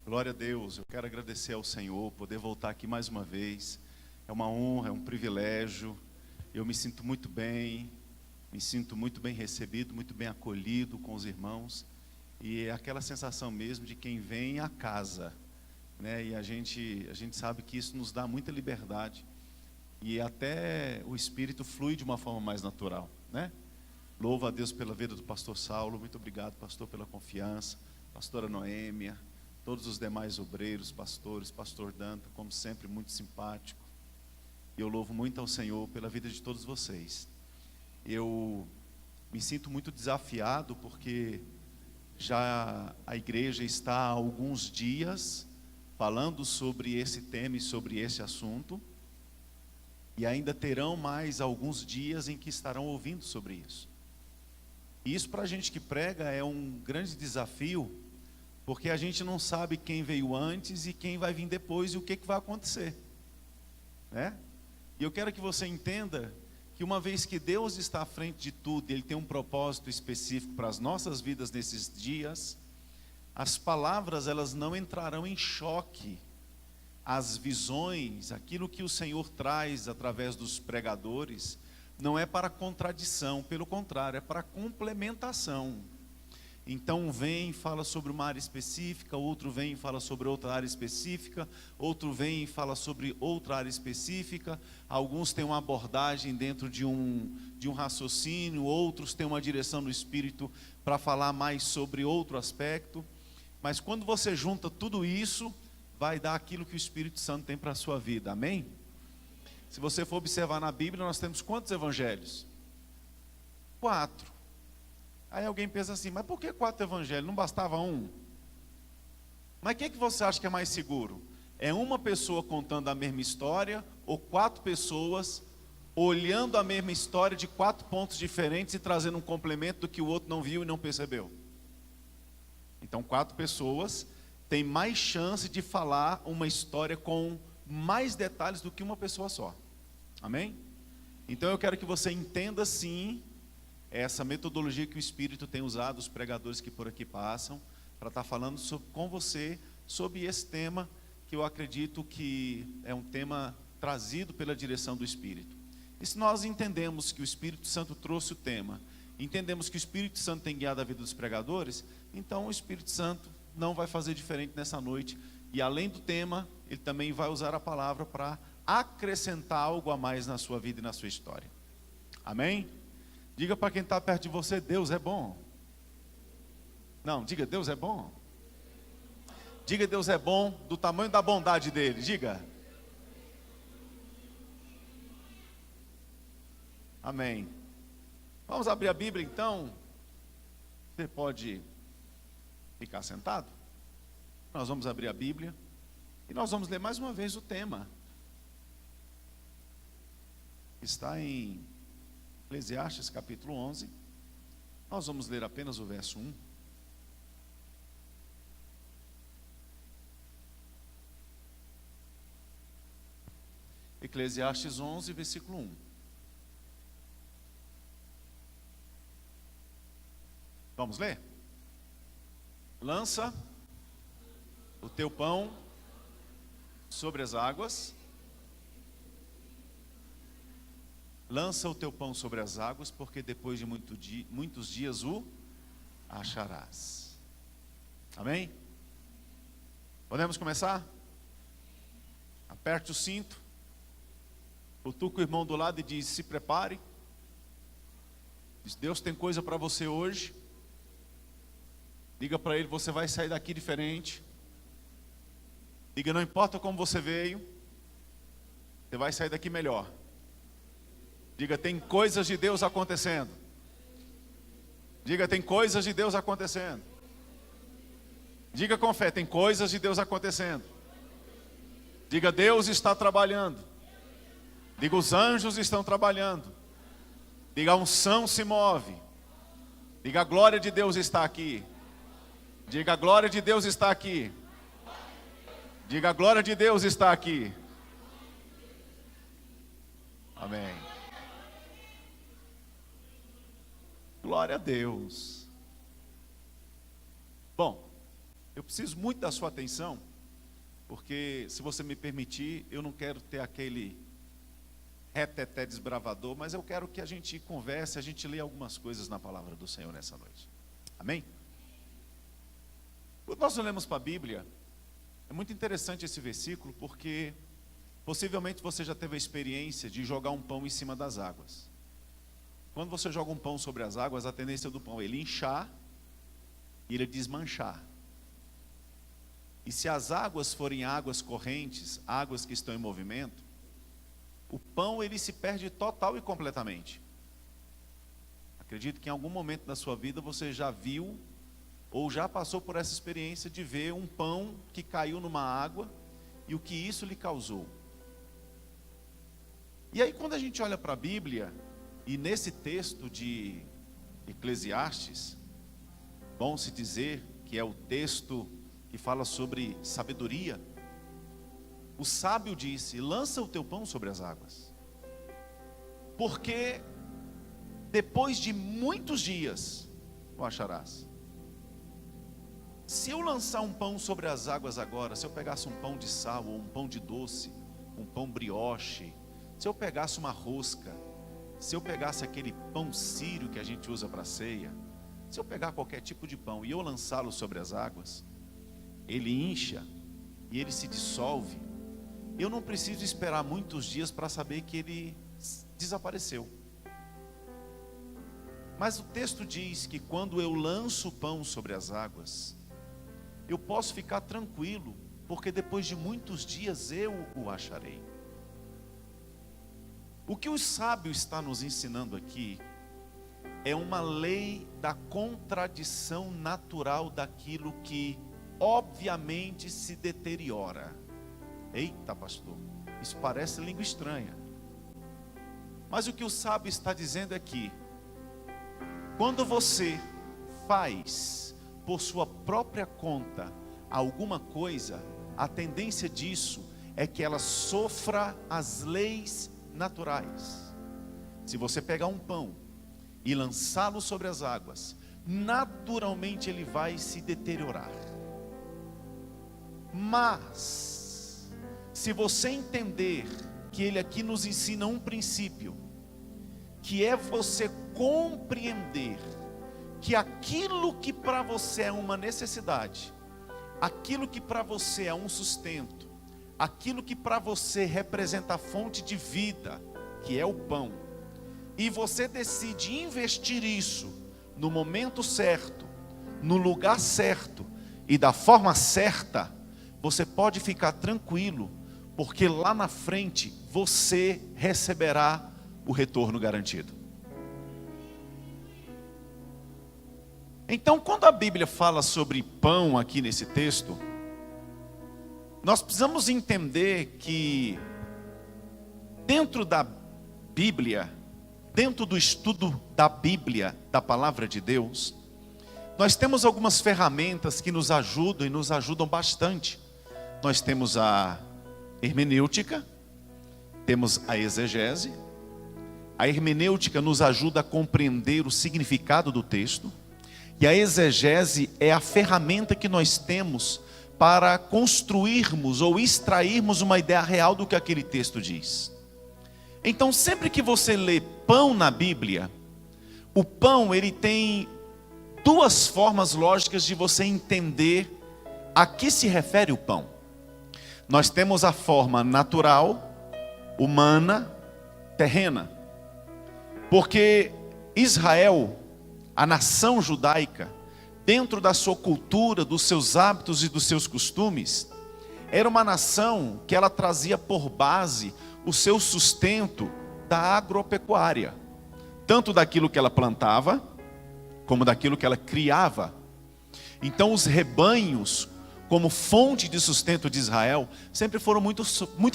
Glória a Deus, eu quero agradecer ao Senhor, poder voltar aqui mais uma vez. É uma honra, é um privilégio. Eu me sinto muito bem recebido, muito bem acolhido com os irmãos. E é aquela sensação mesmo de quem vem à casa, né? E a gente sabe que isso nos dá muita liberdade. E até o Espírito flui de uma forma mais natural, né? Louvo a Deus pela vida do pastor Saulo. Muito obrigado, pastor, pela confiança. Pastora Noêmia, todos os demais obreiros, pastores, pastor Danta, como sempre, muito simpático. E eu louvo muito ao Senhor pela vida de todos vocês. Eu me sinto muito desafiado porque já a igreja está há alguns dias falando sobre esse tema e sobre esse assunto. E ainda terão mais alguns dias em que estarão ouvindo sobre isso. E isso para a gente que prega é um grande desafio, porque a gente não sabe quem veio antes e quem vai vir depois e o que vai acontecer, né? E eu quero que você entenda que uma vez que Deus está à frente de tudo, Ele tem um propósito específico para as nossas vidas nesses dias, as palavras elas não entrarão em choque. As visões, aquilo que o Senhor traz através dos pregadores, não é para contradição, pelo contrário, é para complementação. Então vem e fala sobre uma área específica, outro vem e fala sobre outra área específica, outro vem e fala sobre outra área específica. Alguns têm uma abordagem dentro de um raciocínio, outros têm uma direção do Espírito para falar mais sobre outro aspecto. Mas quando você junta tudo isso, vai dar aquilo que o Espírito Santo tem para a sua vida, amém? Se você for observar na Bíblia, nós temos quantos evangelhos? 4. Aí alguém pensa assim, mas por que 4 evangelhos? Não bastava um? Mas o que você acha que é mais seguro? É uma pessoa contando a mesma história, ou 4 pessoas olhando a mesma história de 4 pontos diferentes e trazendo um complemento do que o outro não viu e não percebeu? Então 4 pessoas têm mais chance de falar uma história com mais detalhes do que uma pessoa só, amém? Então eu quero que você entenda sim essa metodologia que o Espírito tem usado, os pregadores que por aqui passam, para estar falando com você sobre esse tema, que eu acredito que é um tema trazido pela direção do Espírito. E se nós entendemos que o Espírito Santo trouxe o tema, entendemos que o Espírito Santo tem guiado a vida dos pregadores, então o Espírito Santo não vai fazer diferente nessa noite, e além do tema, ele também vai usar a palavra para acrescentar algo a mais na sua vida e na sua história, amém? Diga para quem está perto de você, Deus é bom. Não, diga, Deus é bom. Diga, Deus é bom do tamanho da bondade dele, diga. Amém. Vamos abrir a Bíblia então. Você pode ficar sentado? Nós vamos abrir a Bíblia e nós vamos ler mais uma vez o tema. Está em Eclesiastes capítulo 11. Nós vamos ler apenas o verso 1. Eclesiastes 11, versículo 1. Vamos ler? Lança o teu pão sobre as águas. Lança o teu pão sobre as águas, porque depois de muitos dias o acharás. Amém? Podemos começar? Aperte o cinto, cutuca o irmão do lado e diz, se prepare. Diz, Deus tem coisa para você hoje. Diga para ele, você vai sair daqui diferente. Diga, não importa como você veio, você vai sair daqui melhor. Diga, tem coisas de Deus acontecendo. Diga, tem coisas de Deus acontecendo. Diga com fé, tem coisas de Deus acontecendo. Diga, Deus está trabalhando. Diga, os anjos estão trabalhando. Diga, a unção se move. Diga, a glória de Deus está aqui. Diga, a glória de Deus está aqui. Diga, a glória de Deus está aqui. Amém. Glória a Deus. Bom, Eu preciso muito da sua atenção, porque, se você me permitir, eu não quero ter aquele reteté desbravador, mas eu quero que a gente converse, a gente leia algumas coisas na palavra do Senhor nessa noite. Amém? Quando nós olhamos para a Bíblia, é muito interessante esse versículo, porque possivelmente você já teve a experiência de jogar um pão em cima das águas. Quando você joga um pão sobre as águas, a tendência do pão é ele inchar e ele desmanchar. E se as águas forem águas correntes, águas que estão em movimento, o pão ele se perde total e completamente. Acredito que em algum momento da sua vida você já viu ou já passou por essa experiência de ver um pão que caiu numa água e o que isso lhe causou. E aí, quando a gente olha para a Bíblia, e nesse texto de Eclesiastes, bom se dizer que é o texto que fala sobre sabedoria, o sábio disse: lança o teu pão sobre as águas, porque depois de muitos dias o acharás. Se eu lançar um pão sobre as águas agora, se eu pegasse um pão de sal, ou um pão de doce, um pão brioche, se eu pegasse uma rosca, se eu pegasse aquele pão sírio que a gente usa para ceia, se eu pegar qualquer tipo de pão e eu lançá-lo sobre as águas, ele incha e ele se dissolve. Eu não preciso esperar muitos dias para saber que ele desapareceu. Mas o texto diz que quando eu lanço o pão sobre as águas, eu posso ficar tranquilo, porque depois de muitos dias eu o acharei. O que o sábio está nos ensinando aqui é uma lei da contradição natural daquilo que obviamente se deteriora. Eita, pastor, isso parece língua estranha. Mas o que o sábio está dizendo é que quando você faz por sua própria conta alguma coisa, a tendência disso é que ela sofra as leis naturais. Se você pegar um pão e lançá-lo sobre as águas, naturalmente ele vai se deteriorar. Mas se você entender que ele aqui nos ensina um princípio, que é você compreender que aquilo que para você é uma necessidade, aquilo que para você é um sustento, aquilo que para você representa a fonte de vida, que é o pão, e você decide investir isso no momento certo, no lugar certo e da forma certa, você pode ficar tranquilo, porque lá na frente você receberá o retorno garantido. Então, quando a Bíblia fala sobre pão aqui nesse texto, nós precisamos entender que dentro da Bíblia, dentro do estudo da Bíblia, da palavra de Deus, nós temos algumas ferramentas que nos ajudam e nos ajudam bastante. Nós temos a hermenêutica, temos a exegese. A hermenêutica nos ajuda a compreender o significado do texto. E a exegese é a ferramenta que nós temos para construirmos ou extrairmos uma ideia real do que aquele texto diz. Então, sempre que você lê pão na Bíblia, o pão ele tem duas formas lógicas de você entender a que se refere o pão. Nós temos a forma natural, humana, terrena. Porque Israel, a nação judaica, dentro da sua cultura, dos seus hábitos e dos seus costumes, era uma nação que ela trazia por base o seu sustento da agropecuária, tanto daquilo que ela plantava, como daquilo que ela criava. Então os rebanhos, como fonte de sustento de Israel, sempre foram muito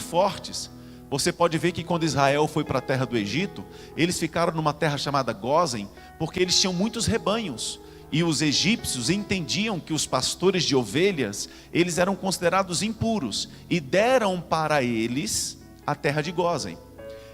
fortes. Você pode ver que quando Israel foi para a terra do Egito, eles ficaram numa terra chamada Gósen, porque eles tinham muitos rebanhos. E os egípcios entendiam que os pastores de ovelhas, eles eram considerados impuros, e deram para eles a terra de Gósen.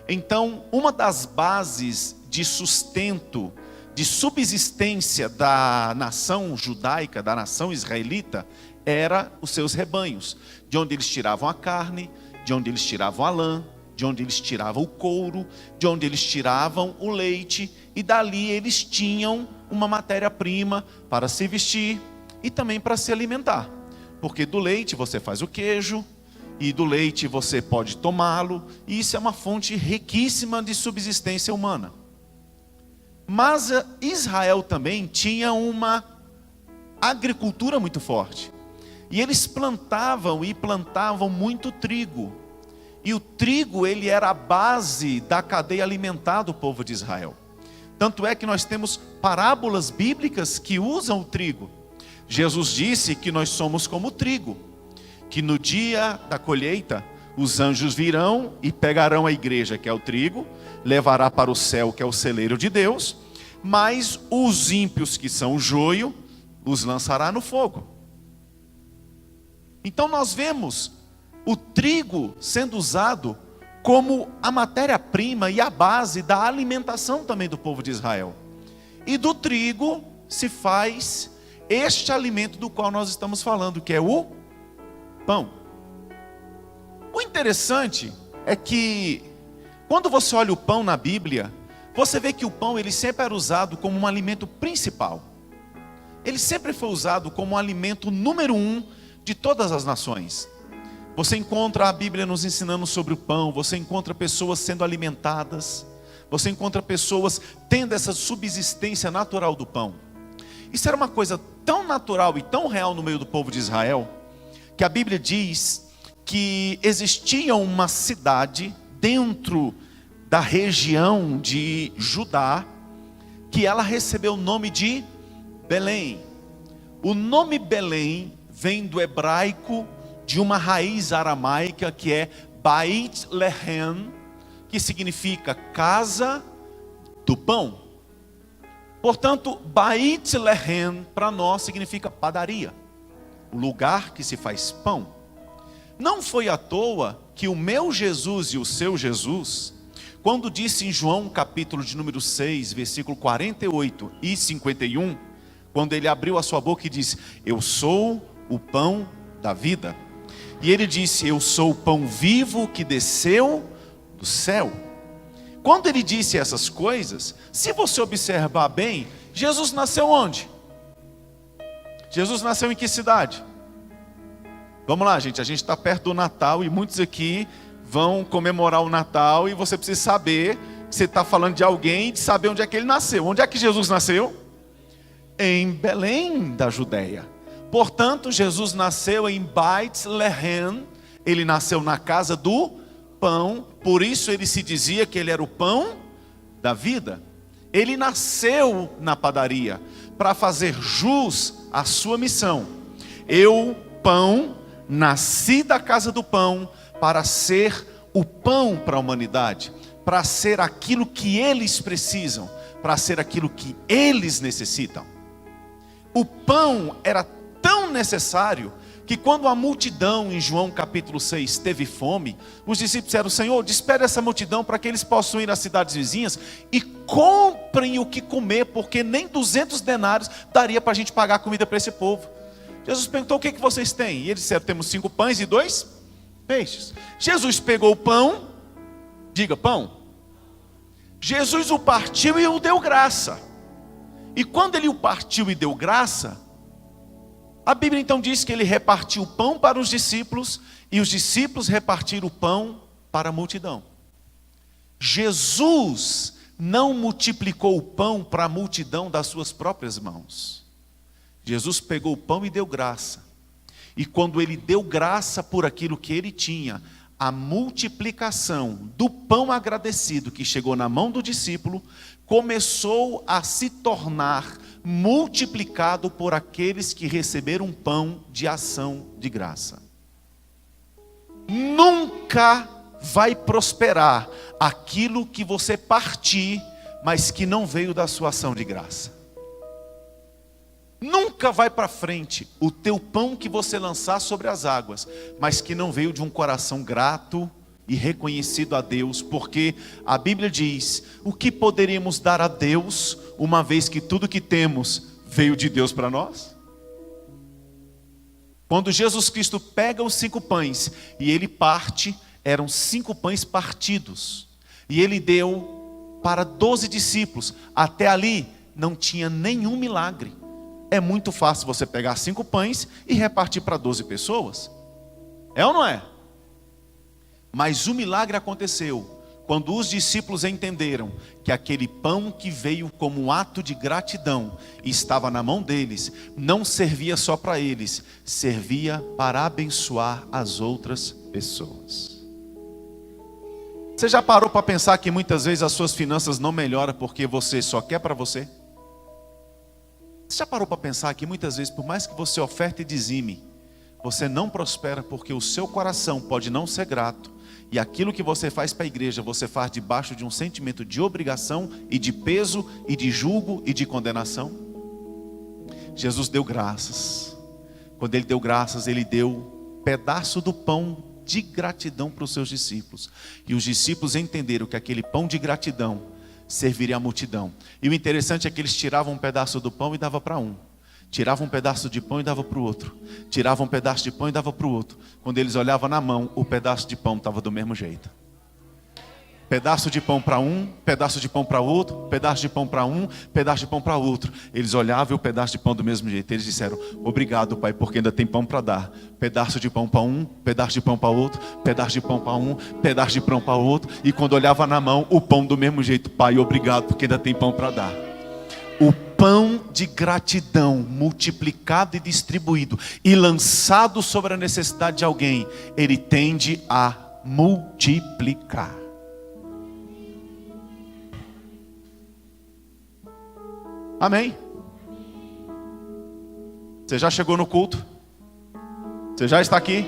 Então, uma das bases de sustento, de subsistência da nação judaica, da nação israelita, eram os seus rebanhos, de onde eles tiravam a carne, de onde eles tiravam a lã, de onde eles tiravam o couro, de onde eles tiravam o leite, e dali eles tinham uma matéria-prima para se vestir e também para se alimentar. Porque do leite você faz o queijo, e do leite você pode tomá-lo, e isso é uma fonte riquíssima de subsistência humana. Mas Israel também tinha uma agricultura muito forte, e eles plantavam muito trigo, e o trigo ele era a base da cadeia alimentar do povo de Israel. Tanto é que nós temos parábolas bíblicas que usam o trigo. Jesus disse que nós somos como o trigo, que no dia da colheita os anjos virão e pegarão a igreja, que é o trigo, levará para o céu, que é o celeiro de Deus, mas os ímpios, que são o joio, os lançará no fogo. Então nós vemos o trigo sendo usado como a matéria-prima e a base da alimentação também do povo de Israel. E do trigo se faz este alimento do qual nós estamos falando, que é o pão. O interessante é que quando você olha o pão na Bíblia, você vê que o pão ele sempre era usado como um alimento principal. Ele sempre foi usado como um alimento número 1 de todas as nações. Você encontra a Bíblia nos ensinando sobre o pão, você encontra pessoas sendo alimentadas, você encontra pessoas tendo essa subsistência natural do pão. Isso era uma coisa tão natural e tão real no meio do povo de Israel, que a Bíblia diz que existia uma cidade dentro da região de Judá, que ela recebeu o nome de Belém. O nome Belém vem do hebraico de uma raiz aramaica que é Beit Lehem, que significa casa do pão. Portanto, Beit Lehem para nós significa padaria, o lugar que se faz pão. Não foi à toa que o meu Jesus e o seu Jesus, quando disse em João capítulo de número 6, versículo 48 e 51, quando ele abriu a sua boca e disse: eu sou o pão da vida. E ele disse: eu sou o pão vivo que desceu do céu. Quando ele disse essas coisas, se você observar bem, Jesus nasceu onde? Jesus nasceu em que cidade? Vamos lá, gente, a gente está perto do Natal e muitos aqui vão comemorar o Natal, e você precisa saber que você está falando de alguém, de saber onde é que ele nasceu. Onde é que Jesus nasceu? Em Belém da Judéia. Portanto, Jesus nasceu em Beit Lehem, ele nasceu na casa do pão, por isso ele se dizia que ele era o pão da vida. Ele nasceu na padaria para fazer jus à sua missão. Eu, pão, nasci da casa do pão para ser o pão para a humanidade, para ser aquilo que eles precisam, para ser aquilo que eles necessitam. O pão era tão necessário que quando a multidão em João capítulo 6 teve fome, os discípulos disseram: Senhor, despede essa multidão para que eles possam ir às cidades vizinhas e comprem o que comer, porque nem 200 denários daria para a gente pagar comida para esse povo. Jesus perguntou: o que vocês têm? E eles disseram: temos 5 pães e 2 peixes. Jesus pegou o pão, diga pão. Jesus o partiu e o deu graça. E quando ele o partiu e deu graça, a Bíblia então diz que ele repartiu o pão para os discípulos, e os discípulos repartiram o pão para a multidão. Jesus não multiplicou o pão para a multidão das suas próprias mãos. Jesus pegou o pão e deu graça. E quando ele deu graça por aquilo que ele tinha, a multiplicação do pão agradecido que chegou na mão do discípulo começou a se tornar multiplicado por aqueles que receberam um pão de ação de graça. Nunca vai prosperar aquilo que você partir, mas que não veio da sua ação de graça. Nunca vai para frente o teu pão que você lançar sobre as águas, mas que não veio de um coração grato e reconhecido a Deus, porque a Bíblia diz: o que poderíamos dar a Deus, uma vez que tudo que temos veio de Deus para nós? Quando Jesus Cristo pega os 5 pães e ele parte, eram 5 pães partidos. E ele deu para 12 discípulos. Até ali não tinha nenhum milagre. É muito fácil você pegar 5 pães e repartir para 12 pessoas. É ou não é? Mas o milagre aconteceu quando os discípulos entenderam que aquele pão que veio como um ato de gratidão e estava na mão deles, não servia só para eles, servia para abençoar as outras pessoas. Você já parou para pensar que muitas vezes as suas finanças não melhoram porque você só quer para você? Você já parou para pensar que muitas vezes, por mais que você oferte e dizime, você não prospera porque o seu coração pode não ser grato? E aquilo que você faz para a igreja, você faz debaixo de um sentimento de obrigação e de peso e de julgo e de condenação. Jesus deu graças. Quando ele deu graças, ele deu um pedaço do pão de gratidão para os seus discípulos. E os discípulos entenderam que aquele pão de gratidão serviria à multidão. E o interessante é que eles tiravam um pedaço do pão e davam para um. Tirava um pedaço de pão e dava para o outro. Tirava um pedaço de pão e dava para o outro. Quando eles olhavam na mão, o pedaço de pão estava do mesmo jeito. Pedaço de pão para um, pedaço de pão para outro, pedaço de pão para um, pedaço de pão para outro. Eles olhavam e o pedaço de pão do mesmo jeito. Eles disseram: obrigado, Pai, porque ainda tem pão para dar. Pedaço de pão para um, pedaço de pão para outro, pedaço de pão para um, pedaço de pão para outro. E quando olhava na mão, o pão do mesmo jeito. Pai, obrigado, porque ainda tem pão para dar. O pão de gratidão multiplicado e distribuído e lançado sobre a necessidade de alguém, ele tende a multiplicar. Amém? Você já chegou no culto? Você já está aqui?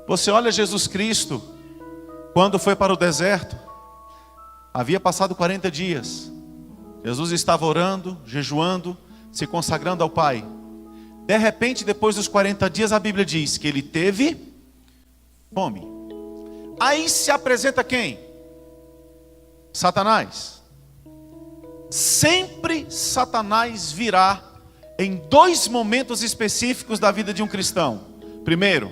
Você olha Jesus Cristo quando foi para o deserto. Havia passado 40 dias. Jesus estava orando, jejuando, se consagrando ao Pai. De repente, depois dos 40 dias, a Bíblia diz que ele teve fome. Aí se apresenta quem? Satanás. Sempre Satanás virá em 2 momentos específicos da vida de um cristão. Primeiro,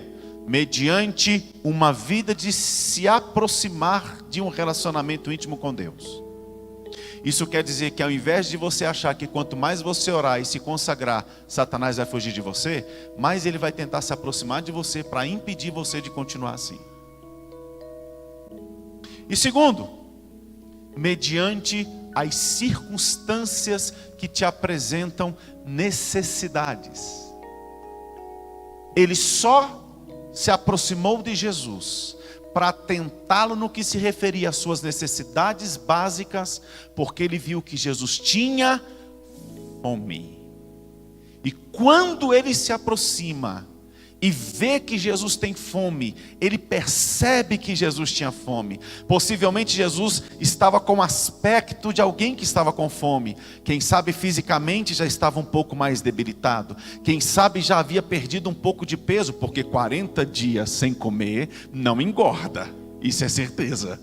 mediante uma vida de se aproximar de um relacionamento íntimo com Deus. Isso quer dizer que ao invés de você achar que quanto mais você orar e se consagrar, Satanás vai fugir de você, mais ele vai tentar se aproximar de você para impedir você de continuar assim. E segundo, mediante as circunstâncias que te apresentam necessidades. Ele só se aproximou de Jesus para tentá-lo no que se referia às suas necessidades básicas, porque ele viu que Jesus tinha fome. E quando ele se aproxima e vê que Jesus tem fome, ele percebe que Jesus tinha fome. Possivelmente Jesus estava com aspecto de alguém que estava com fome. Quem sabe fisicamente já estava um pouco mais debilitado. Quem sabe já havia perdido um pouco de peso, porque 40 dias sem comer não engorda. Isso é certeza.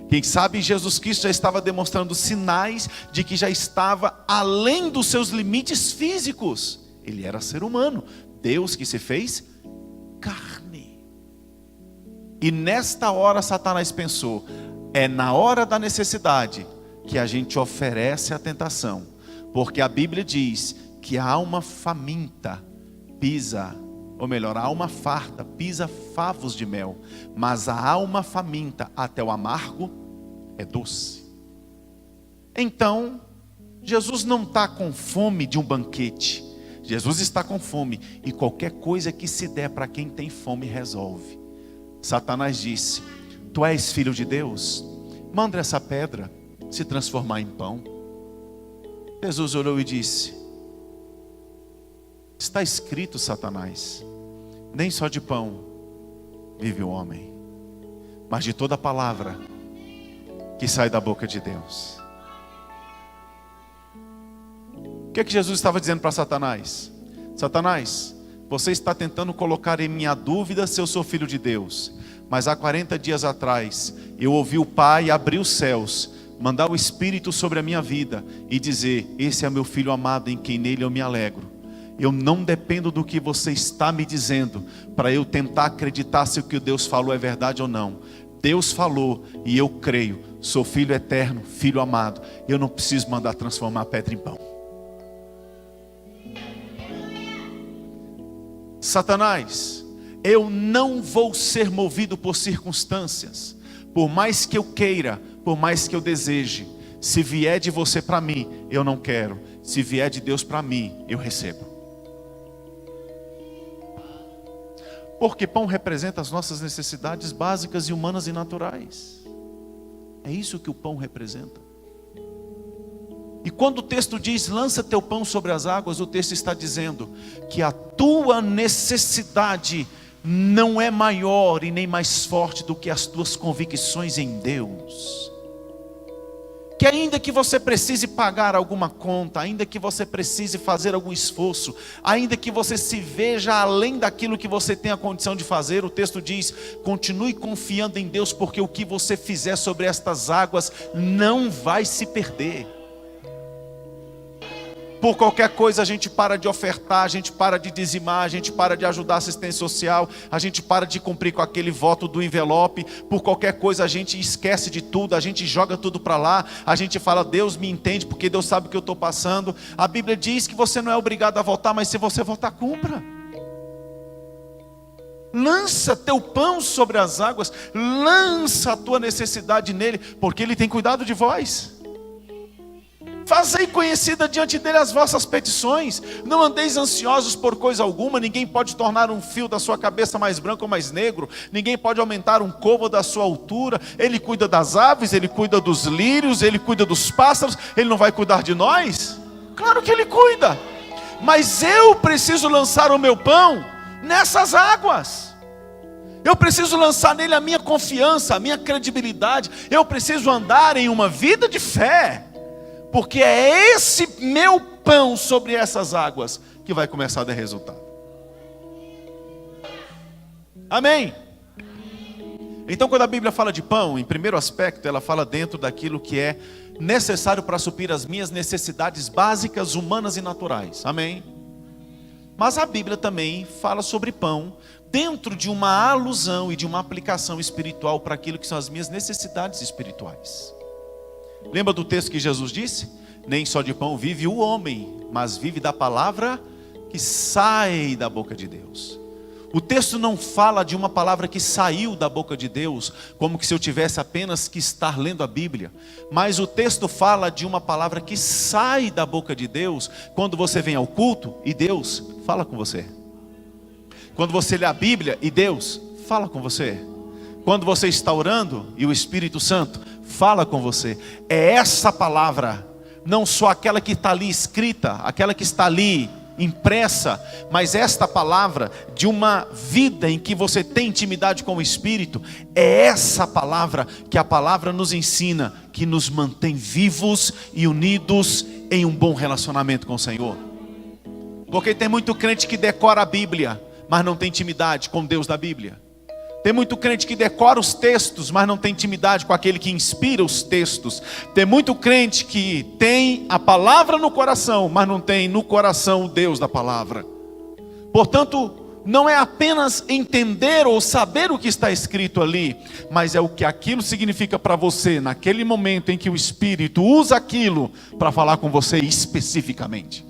Quem sabe Jesus Cristo já estava demonstrando sinais de que já estava além dos seus limites físicos. Ele era ser humano. Deus que se fez carne. E nesta hora Satanás pensou: é na hora da necessidade que a gente oferece a tentação. Porque a Bíblia diz que a alma faminta pisa, ou melhor, a alma farta pisa favos de mel, mas a alma faminta até o amargo é doce. Então, Jesus não está com fome de um banquete. Jesus está com fome, e qualquer coisa que se der para quem tem fome resolve. Satanás disse: tu és filho de Deus, manda essa pedra se transformar em pão. Jesus olhou e disse: está escrito, Satanás, nem só de pão vive o homem, mas de toda palavra que sai da boca de Deus. O que é que Jesus estava dizendo para Satanás? Satanás, você está tentando colocar em minha dúvida se eu sou filho de Deus. Mas há 40 dias atrás, eu ouvi o Pai abrir os céus. mandar o Espírito sobre a minha vida e dizer: esse é meu filho amado em quem nele eu me alegro. Eu não dependo do que você está me dizendo para eu tentar acreditar se o que Deus falou é verdade ou não. Deus falou e eu creio. Sou filho eterno, filho amado. Eu não preciso mandar transformar a pedra em pão. Satanás, eu não vou ser movido por circunstâncias. Por mais que eu queira, por mais que eu deseje. Se vier de você para mim, eu não quero. Se vier de Deus para mim, eu recebo. Porque pão representa as nossas necessidades básicas e humanas e naturais. É isso que o pão representa. E quando o texto diz: lança teu pão sobre as águas, o texto está dizendo que a tua necessidade não é maior e nem mais forte do que as tuas convicções em Deus. Que ainda que você precise pagar alguma conta, ainda que você precise fazer algum esforço, ainda que você se veja além daquilo que você tem a condição de fazer, o texto diz: continue confiando em Deus, porque o que você fizer sobre estas águas não vai se perder. Por qualquer coisa a gente para de ofertar, a gente para de dizimar, a gente para de ajudar a assistência social, a gente para de cumprir com aquele voto do envelope. Por qualquer coisa a gente esquece de tudo, a gente joga tudo para lá, a gente fala: Deus me entende porque Deus sabe o que eu estou passando. A Bíblia diz que você não é obrigado a votar, mas se você votar, cumpra. Lança teu pão sobre as águas, lança a tua necessidade nele, porque ele tem cuidado de vós. Fazei conhecida diante dele as vossas petições. Não andeis ansiosos por coisa alguma. Ninguém pode tornar um fio da sua cabeça mais branco ou mais negro. Ninguém pode aumentar um côvado da sua altura. Ele cuida das aves, ele cuida dos lírios, ele cuida dos pássaros. Ele não vai cuidar de nós? Claro que ele cuida. Mas eu preciso lançar o meu pão nessas águas. Eu preciso lançar nele a minha confiança, a minha credibilidade. Eu preciso andar em uma vida de fé. Porque é esse meu pão sobre essas águas que vai começar a dar resultado. Amém? Então, quando a Bíblia fala de pão, em primeiro aspecto, ela fala dentro daquilo que é necessário para suprir as minhas necessidades básicas, humanas e naturais. Amém? Mas a Bíblia também fala sobre pão dentro de uma alusão e de uma aplicação espiritual para aquilo que são as minhas necessidades espirituais. Lembra do texto que Jesus disse? Nem só de pão vive o homem, mas vive da palavra que sai da boca de Deus. O texto não fala de uma palavra que saiu da boca de Deus, como que se eu tivesse apenas que estar lendo a Bíblia. Mas o texto fala de uma palavra que sai da boca de Deus, quando você vem ao culto e Deus fala com você. Quando você lê a Bíblia e Deus fala com você. Quando você está orando e o Espírito Santo fala com você. É essa palavra, não só aquela que está ali escrita, aquela que está ali impressa, mas esta palavra de uma vida em que você tem intimidade com o Espírito. É essa palavra que a palavra nos ensina, que nos mantém vivos e unidos em um bom relacionamento com o Senhor. Porque tem muito crente que decora a Bíblia, mas não tem intimidade com Deus da Bíblia. Tem muito crente que decora os textos, mas não tem intimidade com aquele que inspira os textos. Tem muito crente que tem a palavra no coração, mas não tem no coração o Deus da palavra. Portanto, não é apenas entender ou saber o que está escrito ali, mas é o que aquilo significa para você, naquele momento em que o Espírito usa aquilo para falar com você especificamente.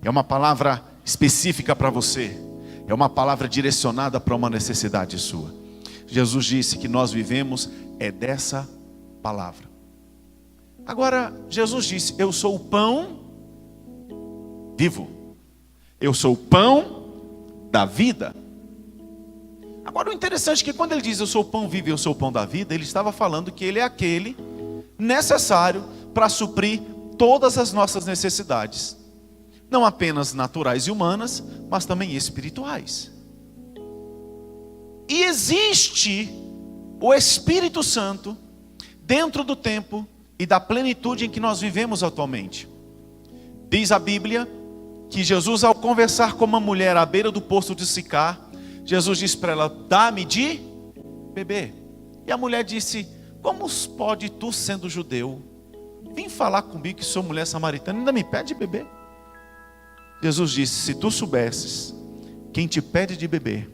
É uma palavra específica para você. É uma palavra direcionada para uma necessidade sua. Jesus disse que nós vivemos dessa palavra. Agora, Jesus disse: eu sou o pão vivo. Eu sou o pão da vida. Agora, o interessante é que quando ele diz eu sou o pão vivo e eu sou o pão da vida, ele estava falando que ele é aquele necessário para suprir todas as nossas necessidades. Não apenas naturais e humanas, mas também espirituais. E existe o Espírito Santo dentro do tempo e da plenitude em que nós vivemos atualmente. Diz a Bíblia que Jesus, ao conversar com uma mulher à beira do poço de Sicar, Jesus disse para ela: dá-me de beber. E a mulher disse: como pode tu, sendo judeu, vir falar comigo que sou mulher samaritana e ainda me pede de beber? Jesus disse: se tu soubesses quem te pede de beber,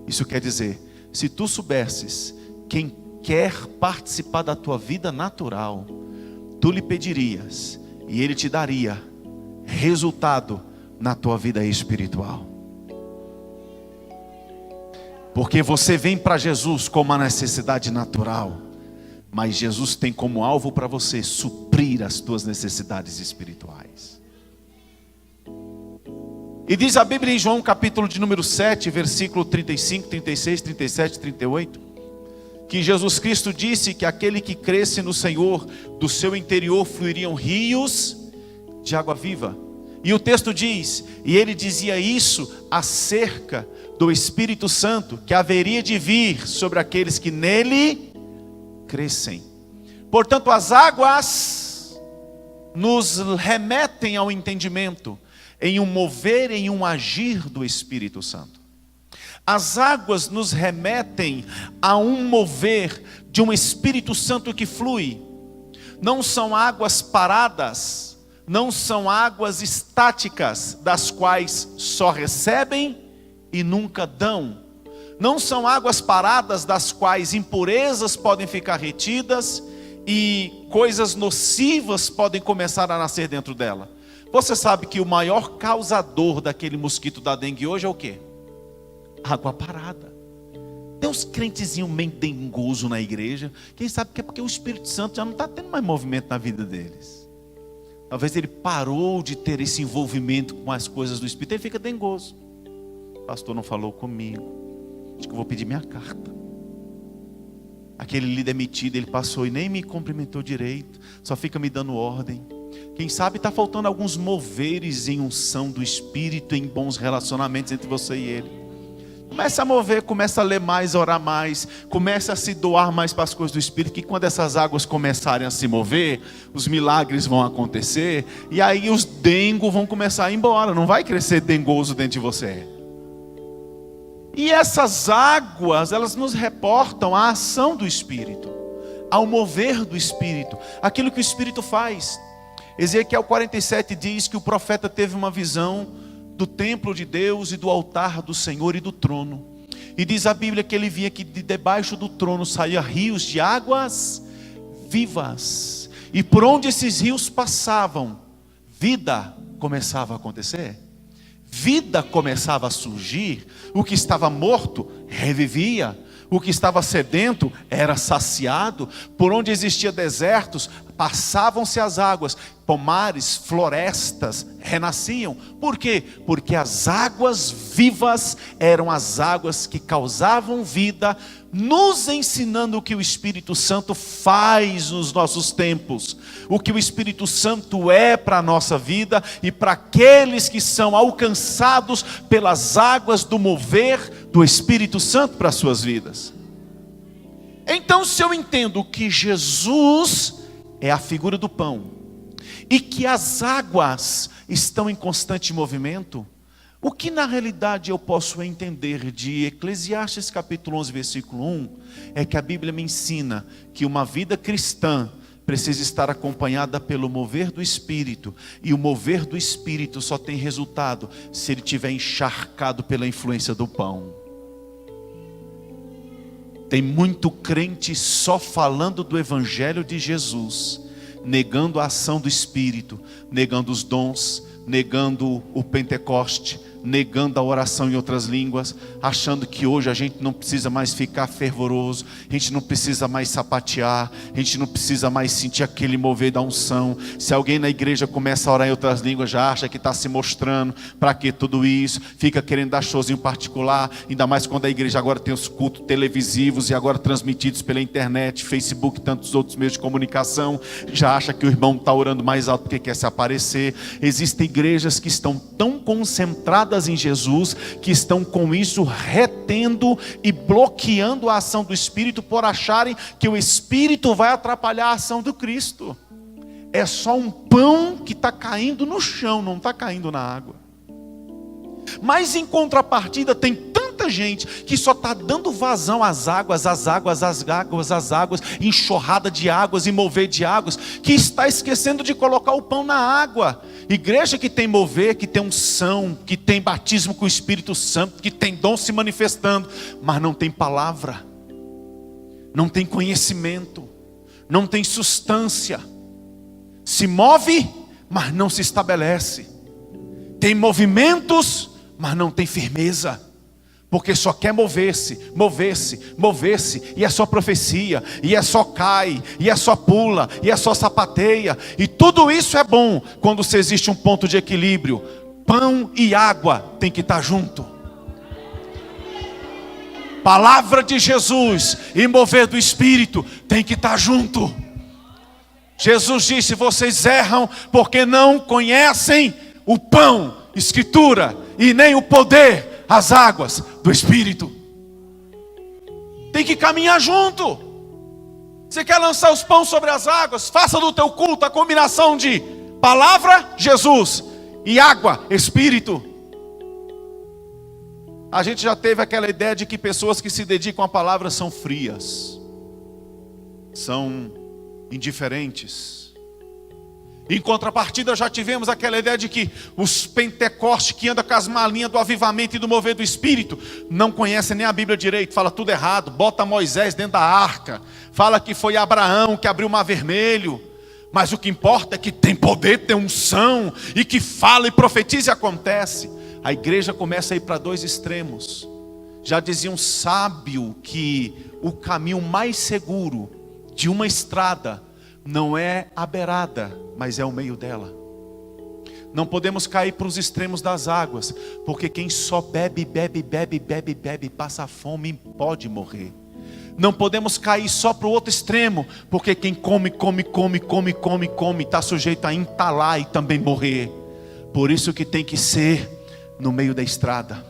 isso quer dizer, se tu soubesses quem quer participar da tua vida natural, tu lhe pedirias e ele te daria resultado na tua vida espiritual. Porque você vem para Jesus com uma necessidade natural, mas Jesus tem como alvo para você suprir as tuas necessidades espirituais. E diz a Bíblia em João capítulo de número 7, versículo 35, 36, 37, 38, que Jesus Cristo disse que aquele que cresce no Senhor, do seu interior fluiriam rios de água viva. E o texto diz, e ele dizia isso acerca do Espírito Santo, que haveria de vir sobre aqueles que nele crescem. Portanto, as águas nos remetem ao entendimento, em um mover, em um agir do Espírito Santo. As águas nos remetem a um mover de um Espírito Santo que flui. Não são águas paradas, não são águas estáticas, das quais só recebem e nunca dão. Não são águas paradas, das quais impurezas podem ficar retidas e coisas nocivas podem começar a nascer dentro dela. Você sabe que o maior causador daquele mosquito da dengue hoje é o quê? Água parada. Tem uns crentezinhos meio dengoso na igreja. Quem sabe que é porque o Espírito Santo já não está tendo mais movimento na vida deles. Talvez ele parou de ter esse envolvimento com as coisas do Espírito. Ele fica dengoso. O pastor não falou comigo. Acho que eu vou pedir minha carta. Aquele líder metido, ele passou e nem me cumprimentou direito. Só fica me dando ordem. Quem sabe está faltando alguns moveres em unção do Espírito, em bons relacionamentos entre você e ele. Começa a mover, começa a ler mais, orar mais, começa a se doar mais para as coisas do Espírito, que quando essas águas começarem a se mover, os milagres vão acontecer, e aí os dengos vão começar a ir embora, não vai crescer dengoso dentro de você. E essas águas, elas nos reportam à ação do Espírito, ao mover do Espírito, aquilo que o Espírito faz. Ezequiel 47 diz que o profeta teve uma visão do templo de Deus e do altar do Senhor e do trono. E diz a Bíblia que ele via que de debaixo do trono saía rios de águas vivas. E por onde esses rios passavam, vida começava a acontecer. Vida começava a surgir. O que estava morto revivia. O que estava sedento era saciado. Por onde existia desertos, passavam-se as águas. Pomares, florestas renasciam. Por quê? Porque as águas vivas eram as águas que causavam vida, nos ensinando o que o Espírito Santo faz nos nossos tempos, o que o Espírito Santo é para a nossa vida e para aqueles que são alcançados pelas águas do mover do Espírito Santo para as suas vidas. Então, se eu entendo que Jesus é a figura do pão e que as águas estão em constante movimento, o que na realidade eu posso entender de Eclesiastes capítulo 11, versículo 1, é que a Bíblia me ensina que uma vida cristã precisa estar acompanhada pelo mover do Espírito, e o mover do Espírito só tem resultado se ele estiver encharcado pela influência do pão. Tem muito crente só falando do Evangelho de Jesus, negando a ação do Espírito, negando os dons, negando o Pentecoste, negando a oração em outras línguas, achando que hoje a gente não precisa mais ficar fervoroso, a gente não precisa mais sapatear, a gente não precisa mais sentir aquele mover da unção. Se alguém na igreja começa a orar em outras línguas, já acha que está se mostrando. Para que tudo isso? Fica querendo dar showzinho particular, ainda mais quando a igreja agora tem os cultos televisivos e agora transmitidos pela internet, Facebook, tantos outros meios de comunicação. Já acha que o irmão está orando mais alto porque quer se aparecer. Existem igrejas que estão tão concentradas em Jesus, que estão com isso retendo e bloqueando a ação do Espírito, por acharem que o Espírito vai atrapalhar a ação do Cristo. É só um pão que está caindo no chão, não está caindo na água. Mas em contrapartida tem tanta tanta gente que só está dando vazão às águas, enxurrada de águas e mover de águas, que está esquecendo de colocar o pão na água. Igreja que tem mover, que tem unção, que tem batismo com o Espírito Santo, que tem dom se manifestando, mas não tem palavra, não tem conhecimento, não tem substância, se move, mas não se estabelece, tem movimentos, mas não tem firmeza, porque só quer mover-se, e é só profecia, e é só cai, e é só pula, e é só sapateia, e tudo isso é bom, quando se existe um ponto de equilíbrio. Pão e água tem que estar junto. Palavra de Jesus e mover do Espírito tem que estar junto. Jesus disse: vocês erram porque não conhecem o pão, Escritura, e nem o poder, as águas do Espírito. Tem que caminhar junto. Você quer lançar os pães sobre as águas? Faça do teu culto a combinação de palavra, Jesus, e água, Espírito. A gente já teve aquela ideia de que pessoas que se dedicam à palavra são frias, são indiferentes. Em contrapartida, já tivemos aquela ideia de que os pentecostes que andam com as malinhas do avivamento e do mover do Espírito não conhecem nem a Bíblia direito, fala tudo errado, bota Moisés dentro da arca, fala que foi Abraão que abriu o mar vermelho, mas o que importa é que tem poder, tem unção, e que fala e profetiza e acontece. A igreja começa a ir para dois extremos. Já dizia um sábio que o caminho mais seguro de uma estrada não é a beirada, mas é o meio dela. Não podemos cair para os extremos das águas, porque quem só bebe, passa fome e pode morrer. Não podemos cair só para o outro extremo, porque quem come, está sujeito a entalar e também morrer. Por isso que tem que ser no meio da estrada,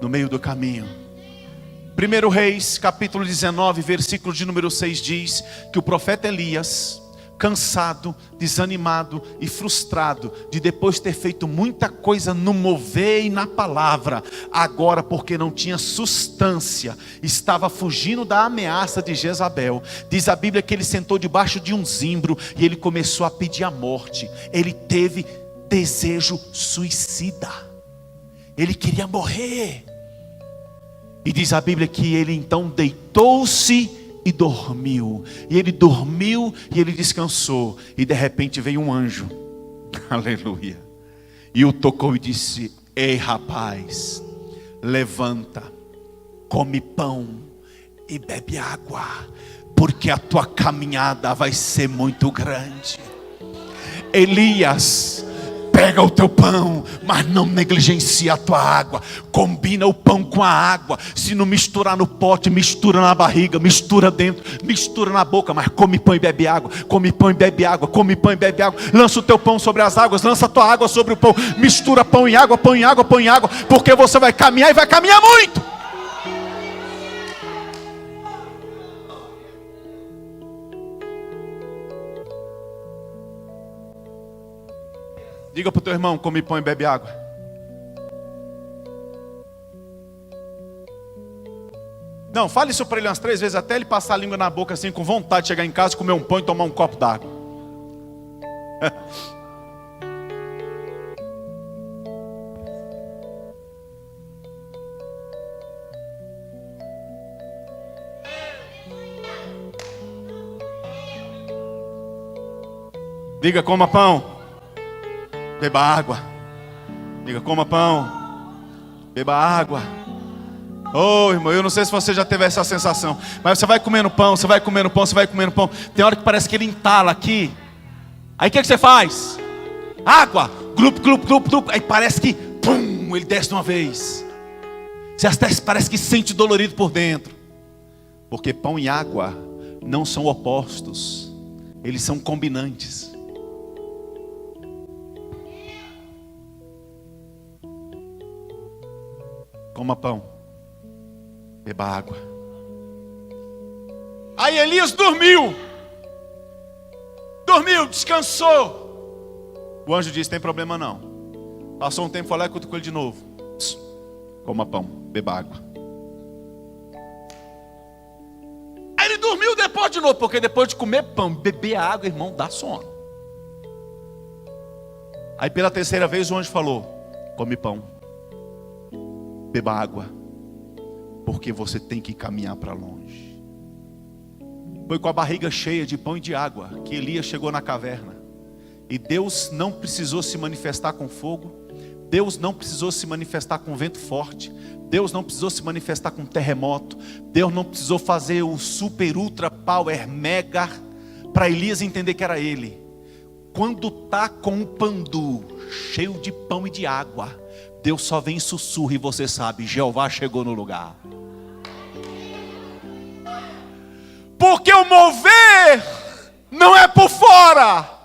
no meio do caminho. 1 Reis, capítulo 19, versículo de número 6 diz que o profeta Elias, cansado, desanimado e frustrado de depois ter feito muita coisa no mover e na palavra, agora porque não tinha substância, estava fugindo da ameaça de Jezabel. Diz a Bíblia que ele sentou debaixo de um zimbro e ele começou a pedir a morte. Ele teve desejo suicida, ele queria morrer. E diz a Bíblia que ele então deitou-se e dormiu. E ele dormiu e ele descansou. E de repente veio um anjo, aleluia, e o tocou e disse: ei rapaz, levanta, come pão e bebe água, porque a tua caminhada vai ser muito grande. Elias, pega o teu pão, mas não negligencia a tua água. Combina o pão com a água. Se não misturar no pote, mistura na barriga, mistura dentro, mistura na boca, mas come pão e bebe água. Come pão e bebe água, come pão e bebe água. Lança o teu pão sobre as águas, lança a tua água sobre o pão. Mistura pão e água, pão e água, pão e água, porque você vai caminhar e vai caminhar muito. Diga para o teu irmão: come pão e bebe água. Não, fale isso para ele umas 3 vezes, até ele passar a língua na boca assim, com vontade de chegar em casa, comer um pão e tomar um copo d'água. Diga: coma pão, beba água. Diga: coma pão, beba água. Oh, irmão, eu não sei se você já teve essa sensação, mas você vai comendo pão, você vai comendo pão, você vai comendo pão. Tem hora que parece que ele entala aqui. Aí o que você faz? Água, glup, glup, glup, glup. Aí parece que, pum, ele desce de uma vez. Você até parece que sente dolorido por dentro. Porque pão e água não são opostos, eles são combinantes. Coma pão, beba água. Aí Elias dormiu, descansou. O anjo disse: tem problema não. Passou um tempo, foi lá e cutucou ele de novo. coma pão, beba água. Aí ele dormiu depois de novo, porque depois de comer pão, beber água, irmão, dá sono. Aí pela terceira vez o anjo falou: come pão, beba água, porque você tem que caminhar para longe. Foi com a barriga cheia de pão e de água que Elias chegou na caverna. E Deus não precisou se manifestar com fogo, Deus não precisou se manifestar com vento forte, Deus não precisou se manifestar com terremoto, Deus não precisou fazer o super, ultra, power, mega, para Elias entender que era ele. Quando está com um pandu cheio de pão e de água, Deus só vem em sussurro e você sabe, Jeová chegou no lugar. Porque o mover não é por fora.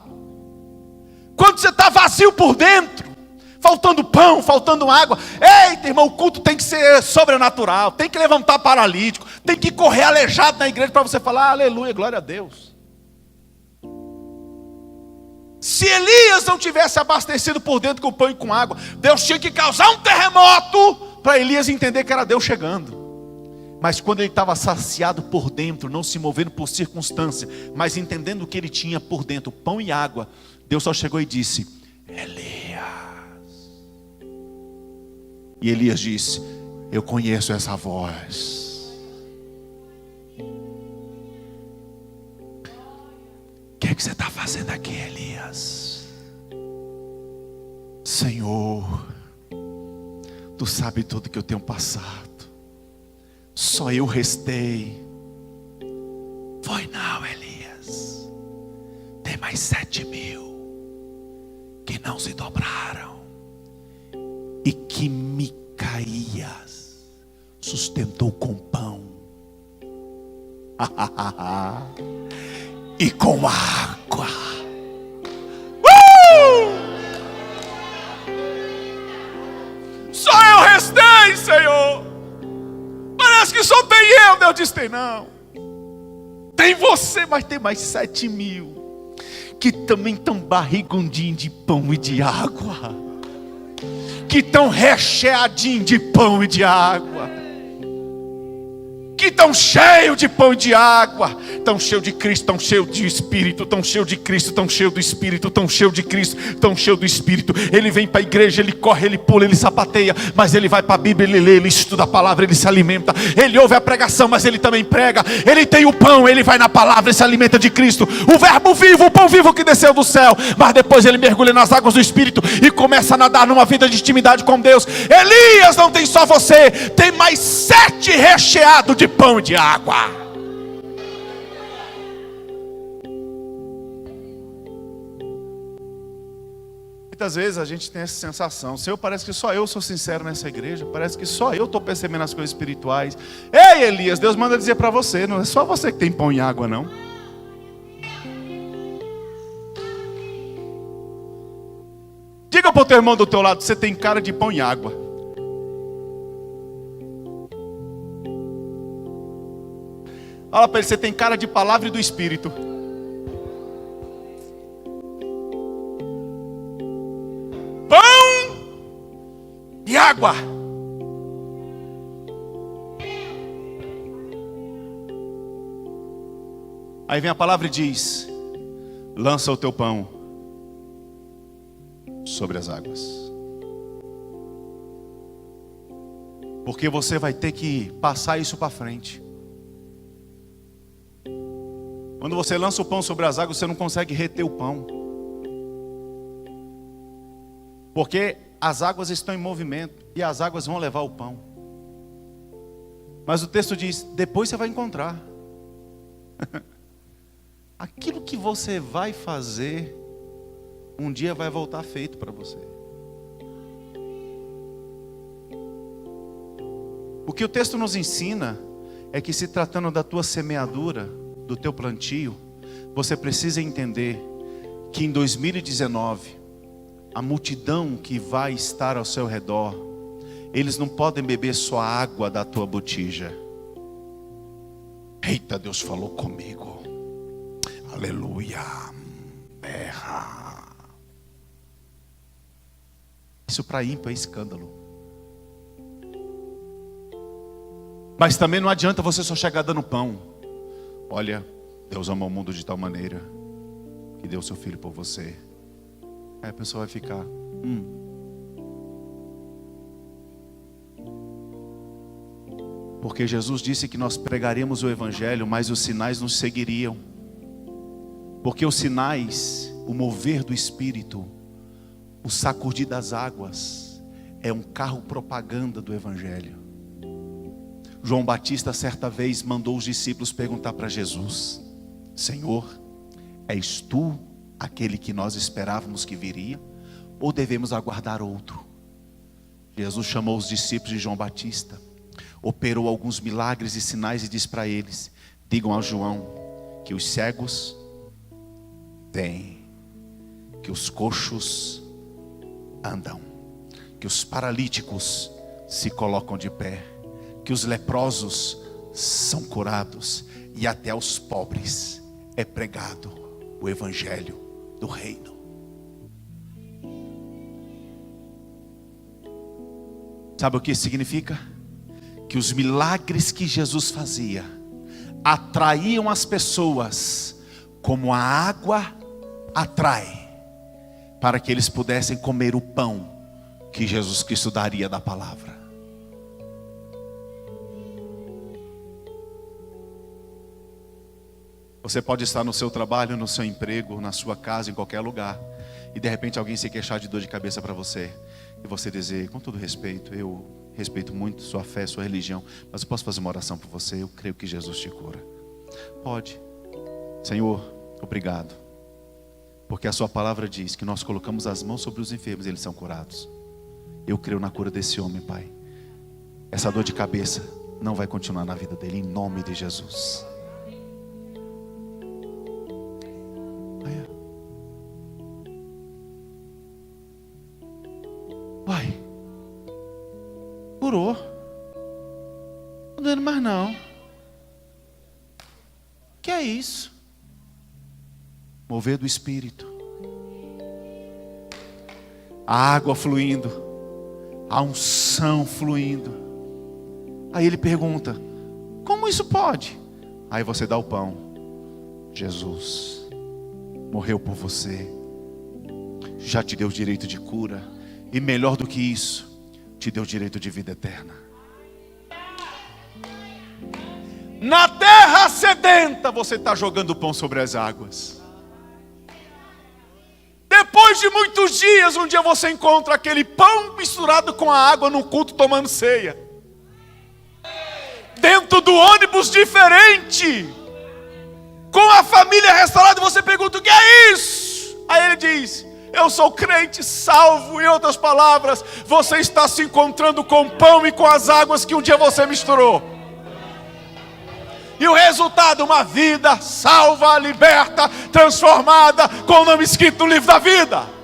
Quando você está vazio por dentro, faltando pão, faltando água, eita irmão, o culto tem que ser sobrenatural, tem que levantar paralítico, tem que correr aleijado na igreja para você falar aleluia, glória a Deus. Se Elias não tivesse abastecido por dentro com pão e com água, Deus tinha que causar um terremoto para Elias entender que era Deus chegando. Mas quando ele estava saciado por dentro, não se movendo por circunstância, mas entendendo o que ele tinha por dentro, pão e água, Deus só chegou e disse: Elias. E Elias disse: eu conheço essa voz. O que você está fazendo aqui, Elias? Senhor, tu sabe tudo que eu tenho passado. Só eu restei. Foi não, Elias. Tem mais 7.000 que não se dobraram e que Micaías sustentou com pão e com água. Só eu restei, Senhor. Parece que só tem eu. Deus disse: tem não. Tem você, mas tem mais 7.000 que também estão barrigundinhos de pão e de água, que estão recheadinhos de pão e de água, que estão cheios de pão e de água, estão cheios de Cristo, estão cheios de Espírito, estão cheios de Cristo, estão cheios do Espírito, estão cheios de Cristo, estão cheios do Espírito. Ele vem para a igreja, ele corre, ele pula, ele sapateia, mas ele vai para a Bíblia, ele lê, ele estuda a palavra, ele se alimenta, ele ouve a pregação, mas ele também prega, ele tem o pão, ele vai na palavra, ele se alimenta de Cristo, o verbo vivo, o pão vivo que desceu do céu, mas depois ele mergulha nas águas do Espírito e começa a nadar numa vida de intimidade com Deus. Elias não tem só você, tem mais 7 recheados de pão e de água. Muitas vezes a gente tem essa sensação: Senhor, parece que só eu sou sincero nessa igreja, parece que só eu estou percebendo as coisas espirituais. Ei, Elias, Deus manda dizer para você: não é só você que tem pão e água, não. Diga para o teu irmão do teu lado: você tem cara de pão e água. Fala para ele: você tem cara de palavra e do Espírito. Pão e água. Aí vem a palavra e diz: lança o teu pão sobre as águas, porque você vai ter que passar isso para frente. Quando você lança o pão sobre as águas, você não consegue reter o pão, porque as águas estão em movimento e as águas vão levar o pão. Mas o texto diz: depois você vai encontrar. Aquilo que você vai fazer, um dia vai voltar feito para você. O que o texto nos ensina é que, se tratando da tua semeadura, do teu plantio, você precisa entender que em 2019, a multidão que vai estar ao seu redor, eles não podem beber só a água da tua botija. Eita, Deus falou comigo. Aleluia. Berra. Isso para ímpio é escândalo. Mas também não adianta você só chegar dando pão. Olha, Deus ama o mundo de tal maneira que deu seu filho por você. Aí a pessoa vai ficar, Porque Jesus disse que nós pregaremos o evangelho, mas os sinais nos seguiriam. Porque os sinais, o mover do Espírito, o sacudir das águas, é um carro propaganda do evangelho. João Batista certa vez mandou os discípulos perguntar para Jesus: Senhor, és tu aquele que nós esperávamos que viria? Ou devemos aguardar outro? Jesus chamou os discípulos de João Batista, operou alguns milagres e sinais e disse para eles: digam a João que os cegos veem, que os coxos andam, que os paralíticos se colocam de pé, que os leprosos são curados, e até aos pobres é pregado o evangelho do reino. Sabe o que isso significa? Que os milagres que Jesus fazia atraíam as pessoas como a água atrai, para que eles pudessem comer o pão que Jesus Cristo daria da palavra. Você pode estar no seu trabalho, no seu emprego, na sua casa, em qualquer lugar, e de repente alguém se queixar de dor de cabeça para você, e você dizer: com todo respeito, eu respeito muito sua fé, sua religião, mas eu posso fazer uma oração por você? Eu creio que Jesus te cura. Pode. Senhor, obrigado, porque a sua palavra diz que nós colocamos as mãos sobre os enfermos e eles são curados. Eu creio na cura desse homem, Pai. Essa dor de cabeça não vai continuar na vida dele, em nome de Jesus. Uai, curou. Não doendo mais não. Que é isso? Mover do Espírito. A água fluindo, a unção fluindo. Aí ele pergunta: como isso pode? Aí você dá o pão. Jesus morreu por você, já te deu o direito de cura, e melhor do que isso, te deu o direito de vida eterna. Na terra sedenta você está jogando pão sobre as águas. Depois de muitos dias, um dia você encontra aquele pão misturado com a água no culto tomando ceia, dentro do ônibus diferente, com a família restaurada, e você pergunta: o que é isso? Aí ele diz: eu sou crente salvo. Em outras palavras, você está se encontrando com o pão e com as águas que um dia você misturou. E o resultado, uma vida salva, liberta, transformada, com o nome escrito no livro da vida.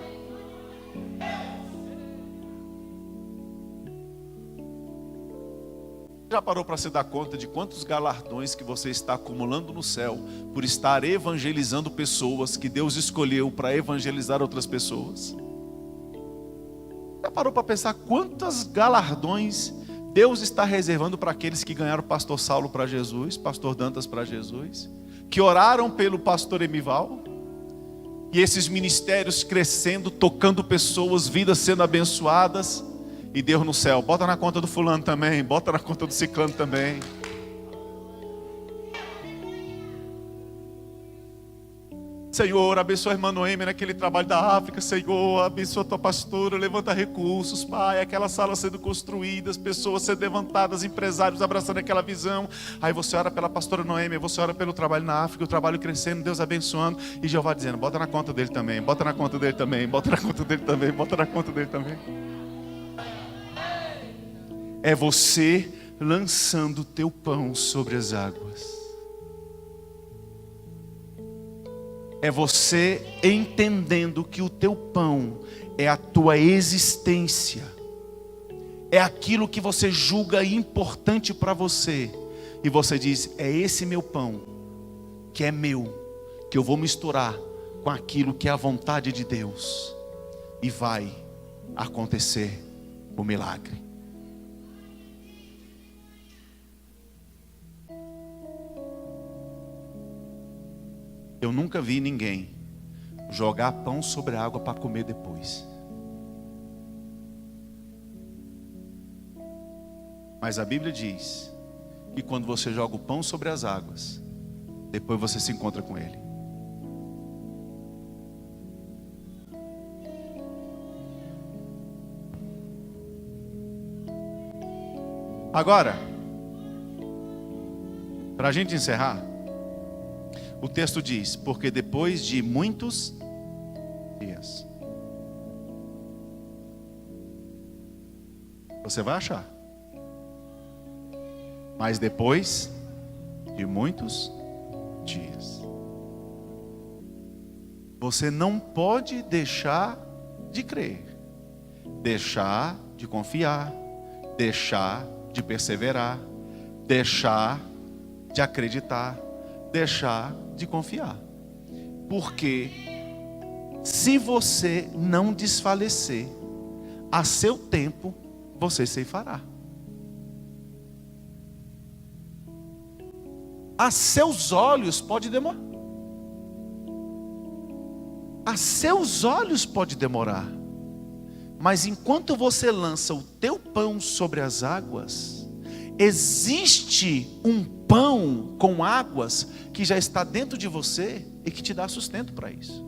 Já parou para se dar conta de quantos galardões que você está acumulando no céu por estar evangelizando pessoas que Deus escolheu para evangelizar outras pessoas? Já parou para pensar quantos galardões Deus está reservando para aqueles que ganharam o pastor Saulo para Jesus, pastor Dantas para Jesus, que oraram pelo pastor Emival, e esses ministérios crescendo, tocando pessoas, vidas sendo abençoadas, e Deus no céu: bota na conta do fulano também, bota na conta do ciclano também. Senhor, abençoa a irmã Noemi naquele trabalho da África. Senhor, abençoa a tua pastora, levanta recursos, Pai, aquela sala sendo construída, as pessoas sendo levantadas, empresários abraçando aquela visão. Aí você ora pela pastora Noemi, você ora pelo trabalho na África, o trabalho crescendo, Deus abençoando, e Jeová dizendo: bota na conta dele também, bota na conta dele também, bota na conta dele também, bota na conta dele também. É você lançando o teu pão sobre as águas. É você entendendo que o teu pão é a tua existência, é aquilo que você julga importante para você, e você diz: é esse meu pão, que é meu, que eu vou misturar com aquilo que é a vontade de Deus, e vai acontecer o milagre. eu nunca vi ninguém jogar pão sobre a água para comer depois. Mas a Bíblia diz que quando você joga o pão sobre as águas, depois você se encontra com ele. Agora, para a gente encerrar, o texto diz: porque depois de muitos dias, você vai achar, mas depois de muitos dias, você não pode deixar de crer, deixar de confiar, deixar de perseverar, deixar de acreditar, deixar de confiar. Porque se você não desfalecer, a seu tempo você ceifará. A seus olhos pode demorar. A seus olhos pode demorar. Mas enquanto você lança o teu pão sobre as águas, existe um pão com águas que já está dentro de você e que te dá sustento para isso.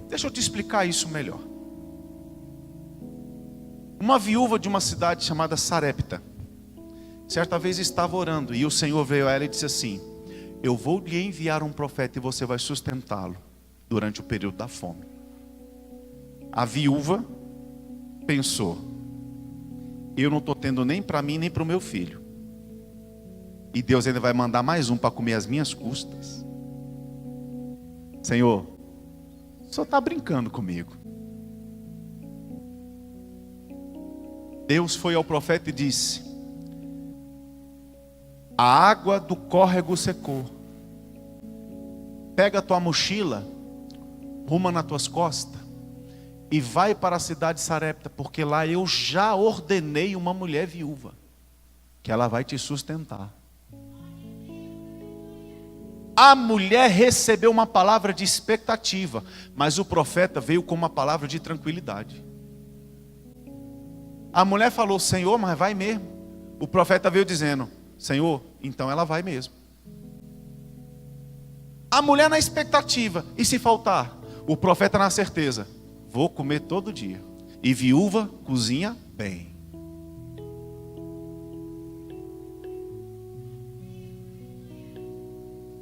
Deixa eu te explicar isso melhor. Uma viúva de uma cidade chamada Sarepta, certa vez estava orando e o Senhor veio a ela e disse assim: eu vou lhe enviar um profeta e você vai sustentá-lo durante o período da fome. A viúva pensou: eu não estou tendo nem para mim nem para o meu filho, e Deus ainda vai mandar mais um para comer às minhas custas. Senhor, o Senhor está brincando comigo. Deus foi ao profeta e disse: a água do córrego secou. Pega a tua mochila, ruma nas tuas costas e vai para a cidade de Sarepta, porque lá eu já ordenei uma mulher viúva, que ela vai te sustentar. A mulher recebeu uma palavra de expectativa, mas o profeta veio com uma palavra de tranquilidade. A mulher falou: Senhor, mas vai mesmo? O profeta veio dizendo: Senhor, então ela vai mesmo. A mulher na expectativa: e se faltar? O profeta na certeza: vou comer todo dia. E viúva cozinha bem.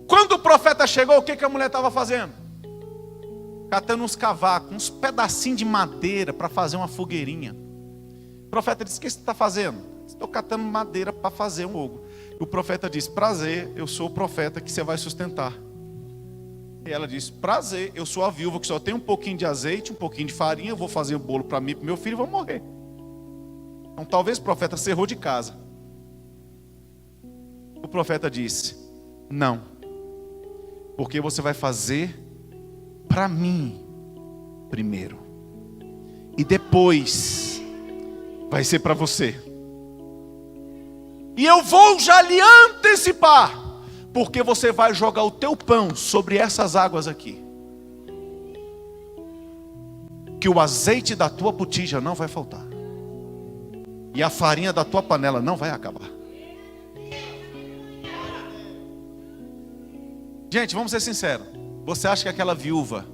Quando o profeta chegou, o que a mulher estava fazendo? Catando uns cavacos, uns pedacinhos de madeira para fazer uma fogueirinha. O profeta disse: o que você está fazendo? Estou catando madeira para fazer um fogo. E o profeta disse: prazer, eu sou o profeta que você vai sustentar. E ela disse: prazer, eu sou a viúva que só tem um pouquinho de azeite, um pouquinho de farinha, eu vou fazer um bolo para mim e para meu filho e vou morrer. Então talvez o profeta cerrou de casa. O profeta disse: não, porque você vai fazer para mim primeiro, e depois vai ser para você. E eu vou já lhe antecipar, porque você vai jogar o teu pão sobre essas águas aqui, que o azeite da tua botija não vai faltar, e a farinha da tua panela não vai acabar. Gente, vamos ser sinceros. Você acha que aquela viúva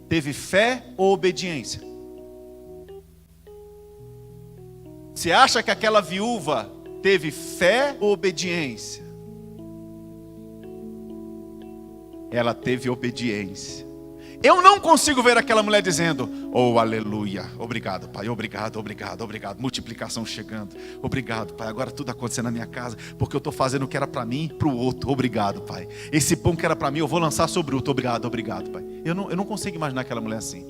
teve fé ou obediência? Você acha que aquela viúva teve fé ou obediência? Ela teve obediência. Eu não consigo ver aquela mulher dizendo: oh, aleluia, obrigado, Pai, obrigado, obrigado, obrigado, multiplicação chegando, obrigado, Pai, agora tudo acontecendo na minha casa, porque eu estou fazendo o que era para mim, para o outro, obrigado, Pai, esse pão que era para mim, eu vou lançar sobre o outro, obrigado, obrigado, Pai. Eu não consigo imaginar aquela mulher assim.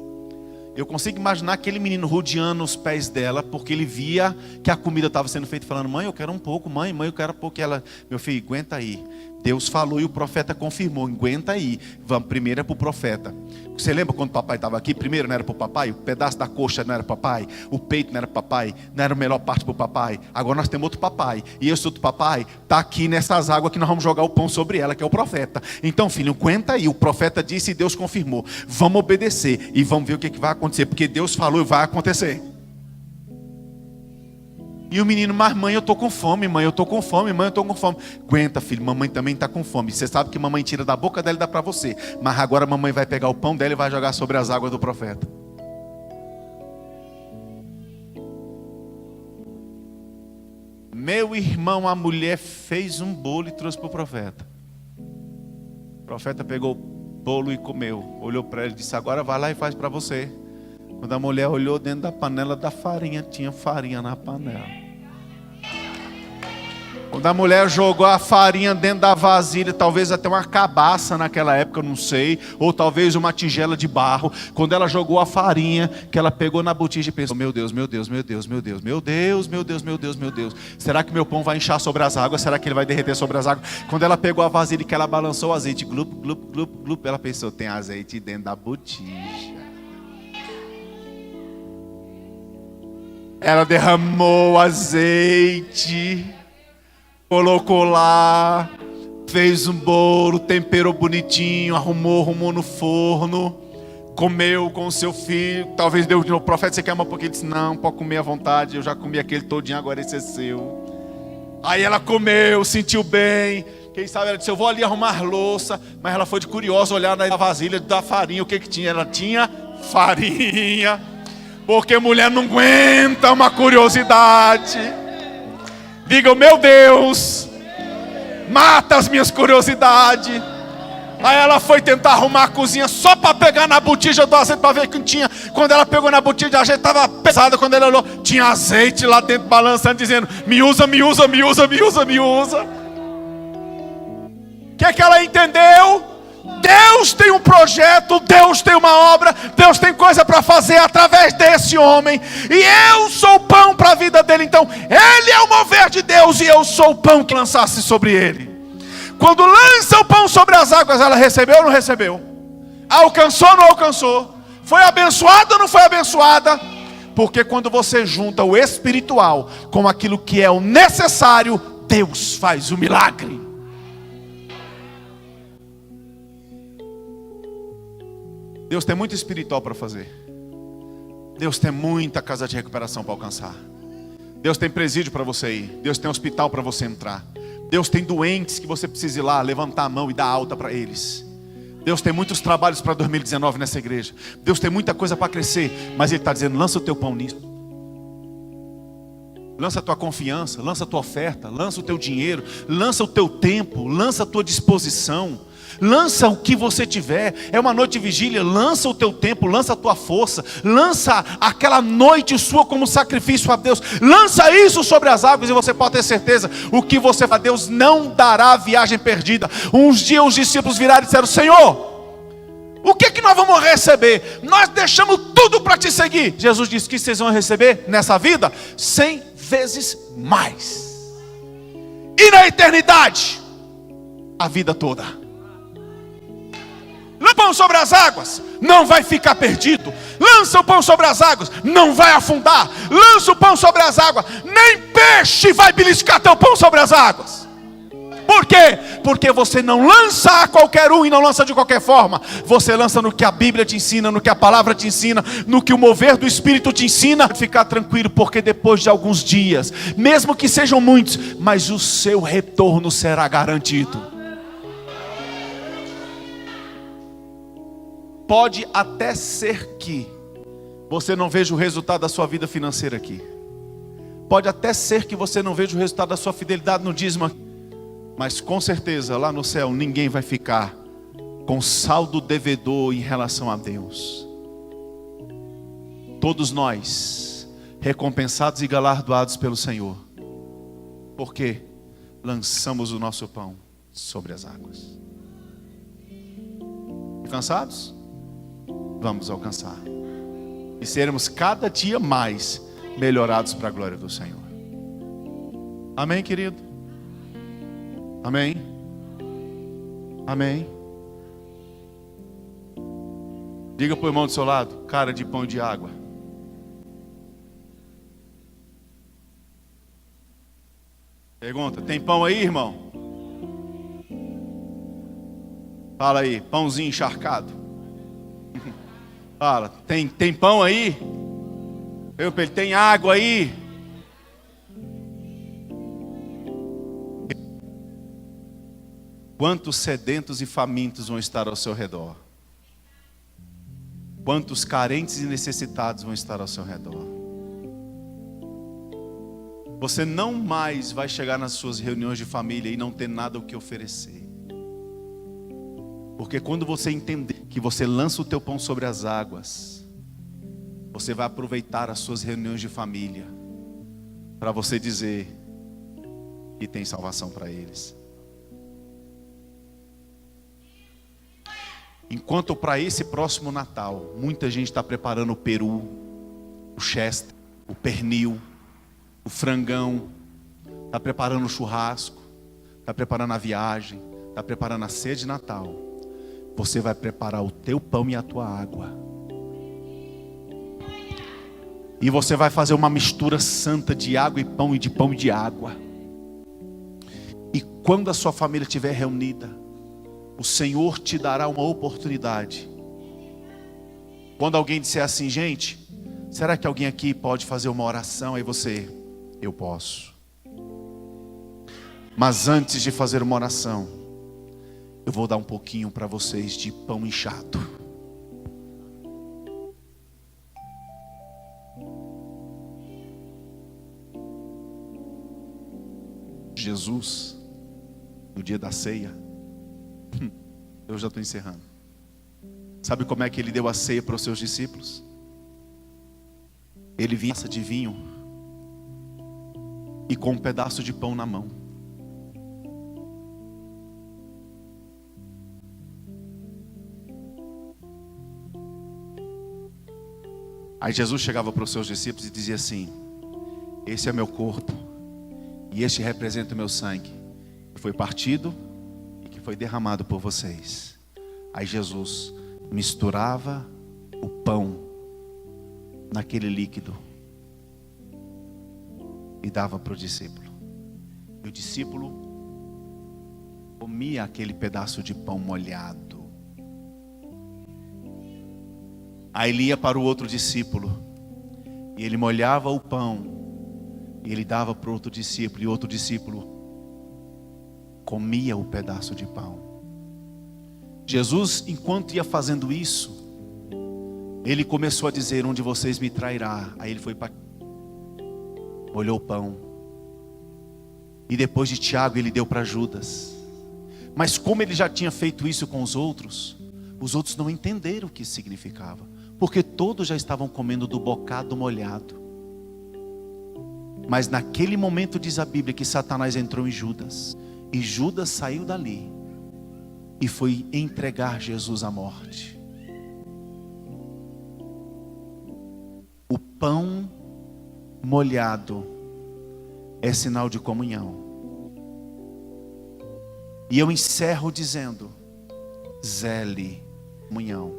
Eu consigo imaginar aquele menino rodeando os pés dela, porque ele via que a comida estava sendo feita, falando: mãe, eu quero um pouco, mãe, eu quero um pouco. E ela: meu filho, aguenta aí. Deus falou e o profeta confirmou, aguenta aí. Vamos, primeiro é para o profeta. Você lembra quando o papai estava aqui? Primeiro não era para o papai, o pedaço da coxa não era para o papai, o peito não era para o papai, não era a melhor parte para o papai. Agora nós temos outro papai, e esse outro papai está aqui nessas águas que nós vamos jogar o pão sobre ela, que é o profeta. Então, filho, aguenta aí. O profeta disse e Deus confirmou. Vamos obedecer e vamos ver o que vai acontecer, porque Deus falou e vai acontecer. E o menino: mas mãe, eu estou com fome, mãe, eu estou com fome, mãe, eu estou com fome. Aguenta, filho, mamãe também está com fome. Você sabe que mamãe tira da boca dela e dá para você. Mas agora mamãe vai pegar o pão dela e vai jogar sobre as águas do profeta. Meu irmão, a mulher fez um bolo e trouxe para o profeta. O profeta pegou o bolo e comeu. Olhou para ele e disse: agora vai lá e faz para você. Quando a mulher olhou dentro da panela da farinha, tinha farinha na panela. Quando a mulher jogou a farinha dentro da vasilha, talvez até uma cabaça naquela época, eu não sei, ou talvez uma tigela de barro. Quando ela jogou a farinha, que ela pegou na botija e pensou: meu Deus, meu Deus, meu Deus, meu Deus, meu Deus, meu Deus, meu Deus, meu Deus. Será que meu pão vai inchar sobre as águas? Será que ele vai derreter sobre as águas? Quando ela pegou a vasilha e que ela balançou o azeite, glup, glup, glup, glup, ela pensou: tem azeite dentro da botija. Ela derramou azeite, colocou lá, fez um bolo, temperou bonitinho, arrumou no forno, comeu com o seu filho. Talvez deu de novo: profeta, você quer um pouquinho? Ele disse: não, pode comer à vontade, eu já comi aquele todinho, agora esse é seu. Aí ela comeu, sentiu bem. Quem sabe ela disse: eu vou ali arrumar louça. Mas ela foi de curiosa olhar na vasilha da farinha, o que tinha? Ela tinha farinha. Porque mulher não aguenta uma curiosidade. Diga: meu Deus, mata as minhas curiosidades. Aí ela foi tentar arrumar a cozinha só para pegar na botija do azeite para ver quem tinha. Quando ela pegou na botija, a azeite estava pesada. Quando ela olhou, tinha azeite lá dentro balançando, dizendo: me usa, me usa, me usa, me usa, me usa. O que é que ela entendeu? Deus tem um projeto, Deus tem uma obra, Deus tem coisa para fazer através desse homem. E eu sou o pão para a vida dele. Então ele é o mover de Deus e eu sou o pão que lançasse sobre ele. Quando lança o pão sobre as águas, ela recebeu ou não recebeu? Alcançou ou não alcançou? Foi abençoada ou não foi abençoada? Porque quando você junta o espiritual com aquilo que é o necessário, Deus faz o milagre. Deus tem muito espiritual para fazer. Deus tem muita casa de recuperação para alcançar. Deus tem presídio para você ir. Deus tem hospital para você entrar. Deus tem doentes que você precisa ir lá, levantar a mão e dar alta para eles. Deus tem muitos trabalhos para 2019 nessa igreja. Deus tem muita coisa para crescer. Mas Ele está dizendo: lança o teu pão nisso. Lança a tua confiança, lança a tua oferta, lança o teu dinheiro, lança o teu tempo, lança a tua disposição. Lança o que você tiver. É uma noite de vigília, lança o teu tempo, lança a tua força, lança aquela noite sua como sacrifício a Deus. Lança isso sobre as águas e você pode ter certeza: o que você faz, Deus não dará viagem perdida. Uns dias os discípulos viraram e disseram: Senhor, o que nós vamos receber? Nós deixamos tudo para te seguir. Jesus disse: que vocês vão receber nessa vida 100 vezes mais, e na eternidade a vida toda. Lança o pão sobre as águas, não vai ficar perdido. Lança o pão sobre as águas, não vai afundar. Lança o pão sobre as águas, nem peixe vai beliscar teu pão sobre as águas. Por quê? Porque você não lança a qualquer um e não lança de qualquer forma. Você lança no que a Bíblia te ensina, no que a palavra te ensina, no que o mover do Espírito te ensina. Ficar tranquilo, porque depois de alguns dias, mesmo que sejam muitos, mas o seu retorno será garantido. Pode até ser que você não veja o resultado da sua vida financeira aqui. Pode até ser que você não veja o resultado da sua fidelidade no dízimo aqui. Mas com certeza lá no céu ninguém vai ficar com saldo devedor em relação a Deus. Todos nós recompensados e galardoados pelo Senhor. Porque lançamos o nosso pão sobre as águas. Cansados? Vamos alcançar. e sermos cada dia mais melhorados para a glória do Senhor. Amém, querido? Amém? Amém? Diga para o irmão do seu lado: cara de pão e de água. Pergunta: tem pão aí, irmão? Fala aí, pãozinho encharcado. Fala, tem pão aí? Ele tem água aí? Quantos sedentos e famintos vão estar ao seu redor? Quantos carentes e necessitados vão estar ao seu redor? Você não mais vai chegar nas suas reuniões de família e não ter nada o que oferecer. Porque quando você entender que você lança o teu pão sobre as águas, você vai aproveitar as suas reuniões de família para você dizer que tem salvação para eles. Enquanto para esse próximo Natal, muita gente está preparando o peru, o chester, o pernil, o frangão, está preparando o churrasco, está preparando a viagem, está preparando a ceia de Natal. Você vai preparar o teu pão e a tua água. E você vai fazer uma mistura santa de água e pão, e de pão e de água. E quando a sua família estiver reunida, o Senhor te dará uma oportunidade. Quando alguém disser assim: gente, será que alguém aqui pode fazer uma oração? Aí você: eu posso. Mas antes de fazer uma oração, eu vou dar um pouquinho para vocês de pão inchado. Jesus, no dia da ceia, eu já estou encerrando. Sabe como é que ele deu a ceia para os seus discípulos? Ele vinha de vinho e com um pedaço de pão na mão. Aí Jesus chegava para os seus discípulos e dizia assim: esse é meu corpo, e este representa o meu sangue, que foi partido e que foi derramado por vocês. Aí Jesus misturava o pão naquele líquido e dava para o discípulo. E o discípulo comia aquele pedaço de pão molhado. Aí ele ia para o outro discípulo e ele molhava o pão e ele dava para o outro discípulo, e o outro discípulo comia o pedaço de pão. Jesus, enquanto ia fazendo isso, ele começou a dizer: onde vocês me trairá. Aí ele foi para molhou o pão, e depois de Tiago ele deu para Judas. Mas como ele já tinha feito isso com os outros não entenderam o que isso significava, porque todos já estavam comendo do bocado molhado. Mas naquele momento diz a Bíblia que Satanás entrou em Judas, e Judas saiu dali e foi entregar Jesus à morte. O pão molhado é sinal de comunhão. E eu encerro dizendo: zele comunhão.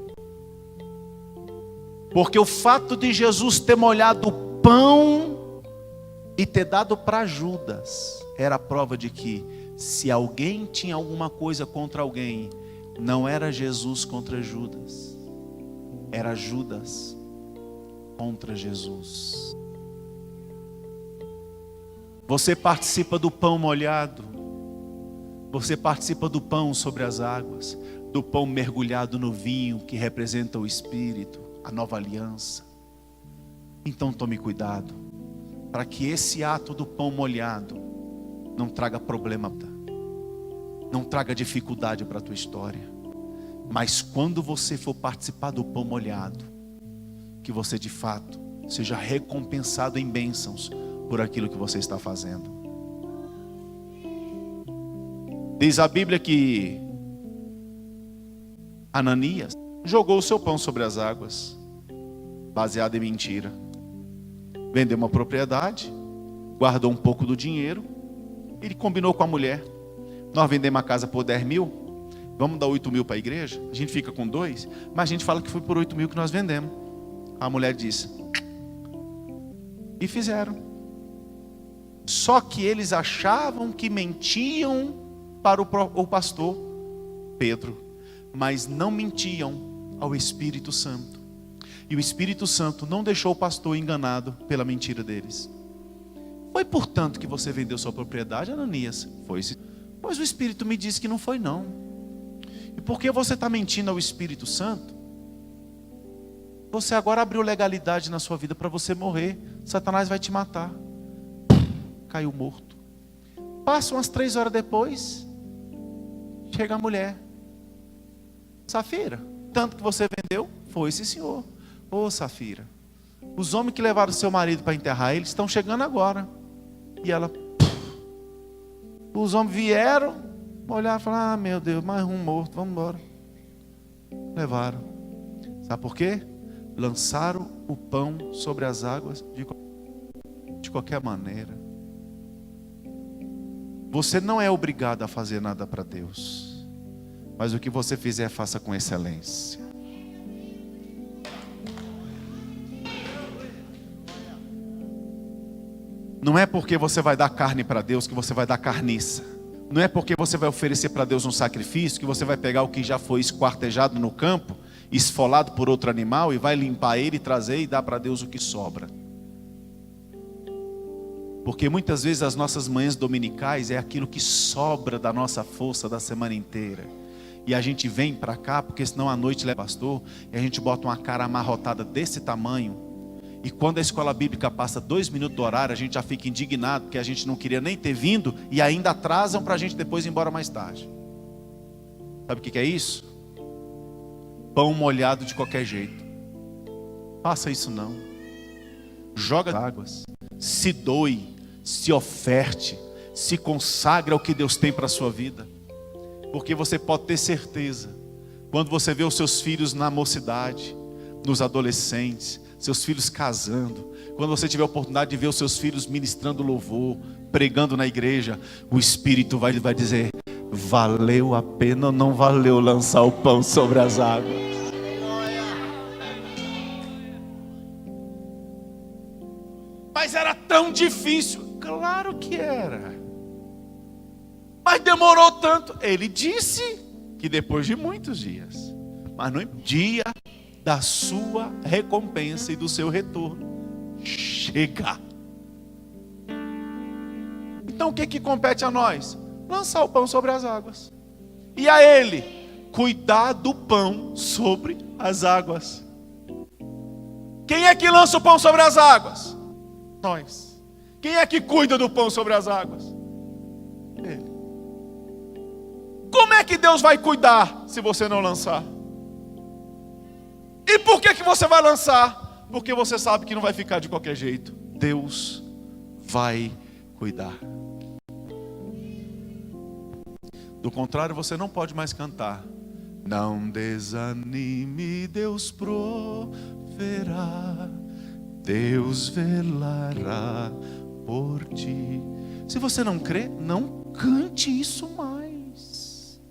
Porque o fato de Jesus ter molhado o pão e ter dado para Judas era a prova de que, se alguém tinha alguma coisa contra alguém, não era Jesus contra Judas, era Judas contra Jesus. Você participa do pão molhado, você participa do pão sobre as águas, do pão mergulhado no vinho que representa o Espírito, a nova aliança. Então tome cuidado, para que esse ato do pão molhado não traga problema, não traga dificuldade para a tua história. Mas quando você for participar do pão molhado, que você de fato seja recompensado em bênçãos por aquilo que você está fazendo. Diz a Bíblia que Ananias jogou o seu pão sobre as águas. baseado em mentira. Vendeu uma propriedade, guardou um pouco do dinheiro, ele combinou com a mulher: nós vendemos a casa por 10 mil, vamos dar 8 mil para a igreja, a gente fica com 2, mas a gente fala que foi por 8 mil que nós vendemos. A mulher disse, e fizeram. Só que eles achavam que mentiam para o pastor Pedro, mas não mentiam ao Espírito Santo. E o Espírito Santo não deixou o pastor enganado pela mentira deles. Foi portanto que você vendeu sua propriedade, Ananias? Foi. Pois o Espírito me disse que não foi não. E porque você está mentindo ao Espírito Santo, você agora abriu legalidade na sua vida para você morrer. Satanás vai te matar. Caiu morto. Passa umas 3 horas depois, chega a mulher: Safira, tanto que você vendeu? Foi, sim senhor. Ô Safira, os homens que levaram seu marido para enterrar ele estão chegando agora. E ela, os homens vieram, olharam e falaram: ah, meu Deus, mais um morto, vamos embora. Levaram. Sabe por quê? Lançaram o pão sobre as águas de qualquer maneira. Você não é obrigado a fazer nada para Deus, mas o que você fizer, faça com excelência. Não é porque você vai dar carne para Deus que você vai dar carniça. Não é porque você vai oferecer para Deus um sacrifício que você vai pegar o que já foi esquartejado no campo, esfolado por outro animal, e vai limpar ele, trazer e dar para Deus o que sobra. Porque muitas vezes as nossas manhãs dominicais é aquilo que sobra da nossa força da semana inteira. E a gente vem para cá, porque senão à noite leva pastor, e a gente bota uma cara amarrotada desse tamanho. E quando a escola bíblica passa 2 minutos do horário, a gente já fica indignado, porque a gente não queria nem ter vindo, e ainda atrasam para a gente depois ir embora mais tarde. Sabe o que é isso? Pão molhado de qualquer jeito. Faça isso não. Joga as águas. Se doe, se oferte, se consagre ao que Deus tem para a sua vida. Porque você pode ter certeza, quando você vê os seus filhos na mocidade, nos adolescentes, seus filhos casando, quando você tiver a oportunidade de ver os seus filhos ministrando louvor, pregando na igreja, o Espírito vai dizer: valeu a pena ou não valeu lançar o pão sobre as águas? Mas era tão difícil. Claro que era. Mas demorou tanto. Ele disse que depois de muitos dias. Mas no dia da sua recompensa e do seu retorno chega. Então o que compete a nós? Lançar o pão sobre as águas. E a ele, cuidar do pão sobre as águas. Quem é que lança o pão sobre as águas? Nós. Quem é que cuida do pão sobre as águas? Ele. Como é que Deus vai cuidar se você não lançar? E por que você vai lançar? Porque você sabe que não vai ficar de qualquer jeito. Deus vai cuidar. Do contrário, você não pode mais cantar: não desanime, Deus proverá, Deus velará por ti. Se você não crê, não cante isso mais,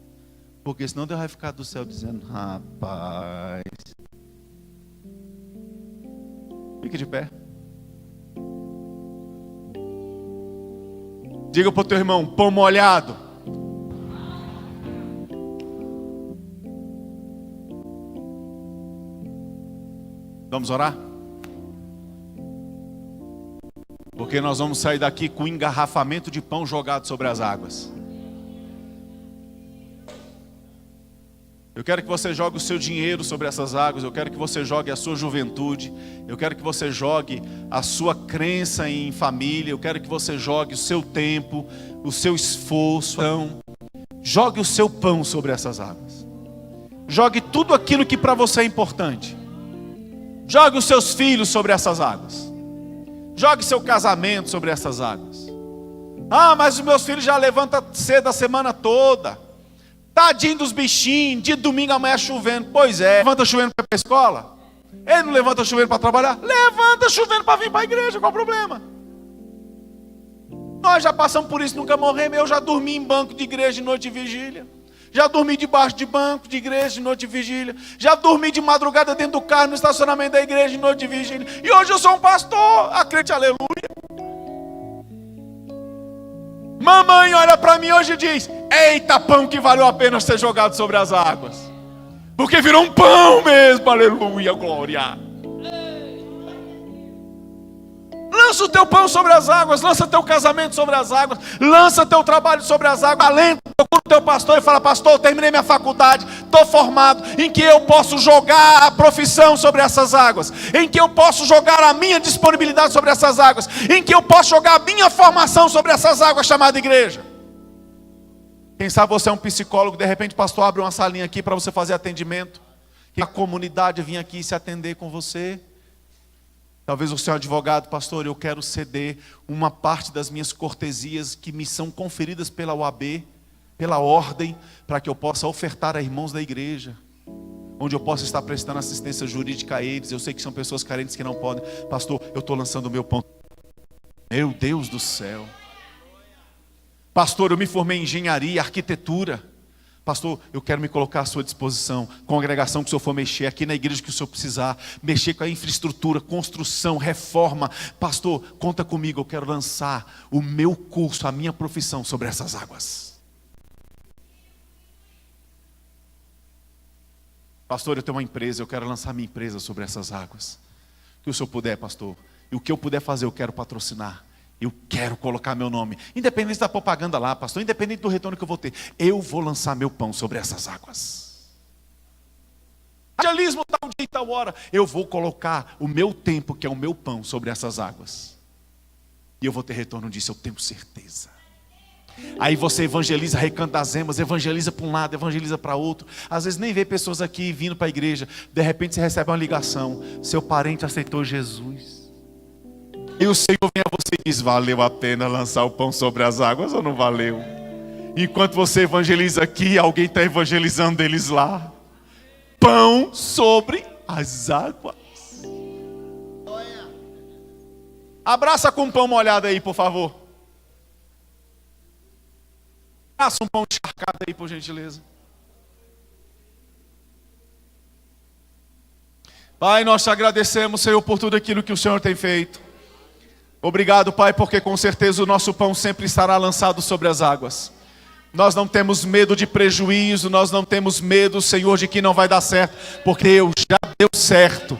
porque senão Deus vai ficar do céu dizendo: rapaz. Fique de pé. Diga para o teu irmão: pão molhado. Vamos orar? Porque nós vamos sair daqui com um engarrafamento de pão jogado sobre as águas. Eu quero que você jogue o seu dinheiro sobre essas águas. Eu quero que você jogue a sua juventude. Eu quero que você jogue a sua crença em família. Eu quero que você jogue o seu tempo, o seu esforço. Então, jogue o seu pão sobre essas águas. Jogue tudo aquilo que para você é importante. Jogue os seus filhos sobre essas águas. Jogue seu casamento sobre essas águas. Ah, mas os meus filhos já levantam cedo a semana toda. Tadinho dos bichinhos, de domingo amanhã chovendo. Pois é, levanta chovendo para ir para a escola. Ele não levanta chuveiro para trabalhar? Levanta chuveiro para vir para a igreja, qual o problema? Nós já passamos por isso, nunca morremos. Eu já dormi em banco de igreja de noite de vigília. Já dormi debaixo de banco de igreja de noite de vigília. Já dormi de madrugada dentro do carro no estacionamento da igreja de noite de vigília. E hoje eu sou um pastor, acredite, aleluia. Mamãe olha para mim hoje e diz: eita, pão que valeu a pena ser jogado sobre as águas. Porque virou um pão mesmo, aleluia, glória. Lança o teu pão sobre as águas, lança teu casamento sobre as águas, lança teu trabalho sobre as águas. Alenta, procura o teu pastor e fala: pastor, eu terminei minha faculdade, estou formado, em que eu posso jogar a profissão sobre essas águas, em que eu posso jogar a minha disponibilidade sobre essas águas, em que eu posso jogar a minha formação sobre essas águas chamada igreja. Quem sabe você é um psicólogo, de repente o pastor abre uma salinha aqui para você fazer atendimento, que a comunidade vinha aqui se atender com você. Talvez você é um advogado: pastor, eu quero ceder uma parte das minhas cortesias que me são conferidas pela OAB, pela ordem, para que eu possa ofertar a irmãos da igreja, onde eu possa estar prestando assistência jurídica a eles. Eu sei que são pessoas carentes que não podem. Pastor, eu estou lançando o meu pão. Meu Deus do céu. Pastor, eu me formei em engenharia, arquitetura. Pastor, eu quero me colocar à sua disposição. Congregação que o senhor for mexer, aqui na igreja que o senhor precisar, mexer com a infraestrutura, construção, reforma. Pastor, conta comigo, eu quero lançar o meu curso, a minha profissão sobre essas águas. Pastor, eu tenho uma empresa, eu quero lançar minha empresa sobre essas águas. O que o senhor puder, pastor, e o que eu puder fazer, eu quero patrocinar. Eu quero colocar meu nome, independente da propaganda lá, pastor, independente do retorno que eu vou ter, eu vou lançar meu pão sobre essas águas. Evangelismo tal dia e tal hora, eu vou colocar o meu tempo, que é o meu pão, sobre essas águas. E eu vou ter retorno disso, eu tenho certeza. Aí você evangeliza, recanta as emas, evangeliza para um lado, evangeliza para outro. Às vezes nem vê pessoas aqui vindo para a igreja. De repente você recebe uma ligação: seu parente aceitou Jesus. E o Senhor vem a você e diz: valeu a pena lançar o pão sobre as águas ou não valeu? Enquanto você evangeliza aqui, alguém está evangelizando eles lá. Pão sobre as águas. Abraça com um pão molhado aí, por favor. Abraça um pão encharcado aí, por gentileza. Pai, nós te agradecemos, Senhor, por tudo aquilo que o Senhor tem feito. Obrigado, Pai, porque com certeza o nosso pão sempre estará lançado sobre as águas. Nós não temos medo de prejuízo, nós não temos medo, Senhor, de que não vai dar certo, porque Deus já deu certo.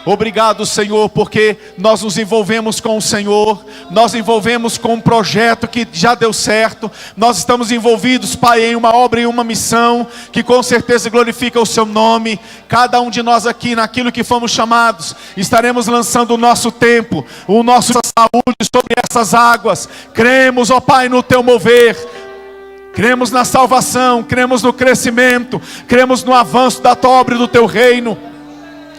Obrigado, Senhor, porque nós nos envolvemos com o Senhor, nós envolvemos com um projeto que já deu certo, nós estamos envolvidos, Pai, em uma obra e uma missão, que com certeza glorifica o Seu nome. Cada um de nós aqui, naquilo que fomos chamados, estaremos lançando o nosso tempo, o nosso saúde sobre essas águas. Cremos, ó Pai, no Teu mover. Cremos na salvação, cremos no crescimento, cremos no avanço da Tua obra e do Teu reino.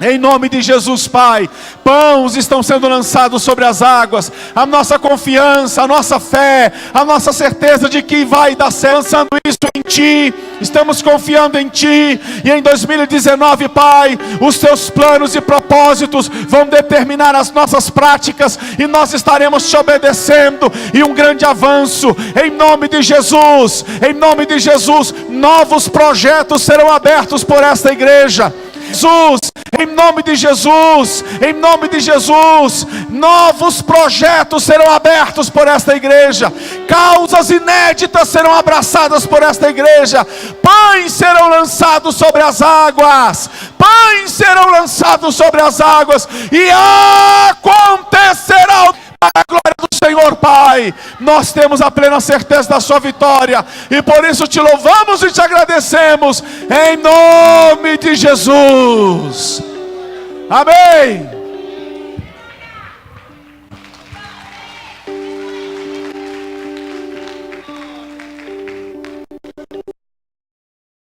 Em nome de Jesus, Pai, pães estão sendo lançados sobre as águas. A nossa confiança, a nossa fé, a nossa certeza de que vai dar certo, lançando isso em Ti. Estamos confiando em Ti. E em 2019, Pai, os Teus planos e propósitos vão determinar as nossas práticas, e nós estaremos Te obedecendo, e um grande avanço, em nome de Jesus. Em nome de Jesus, novos projetos serão abertos por esta igreja. Jesus, em nome de Jesus, em nome de Jesus, novos projetos serão abertos por esta igreja, causas inéditas serão abraçadas por esta igreja, pães serão lançados sobre as águas, pães serão lançados sobre as águas, e acontecerá para a glória do Senhor, Pai. Nós temos a plena certeza da sua vitória, e por isso te louvamos e te agradecemos, em nome de Jesus. Amém.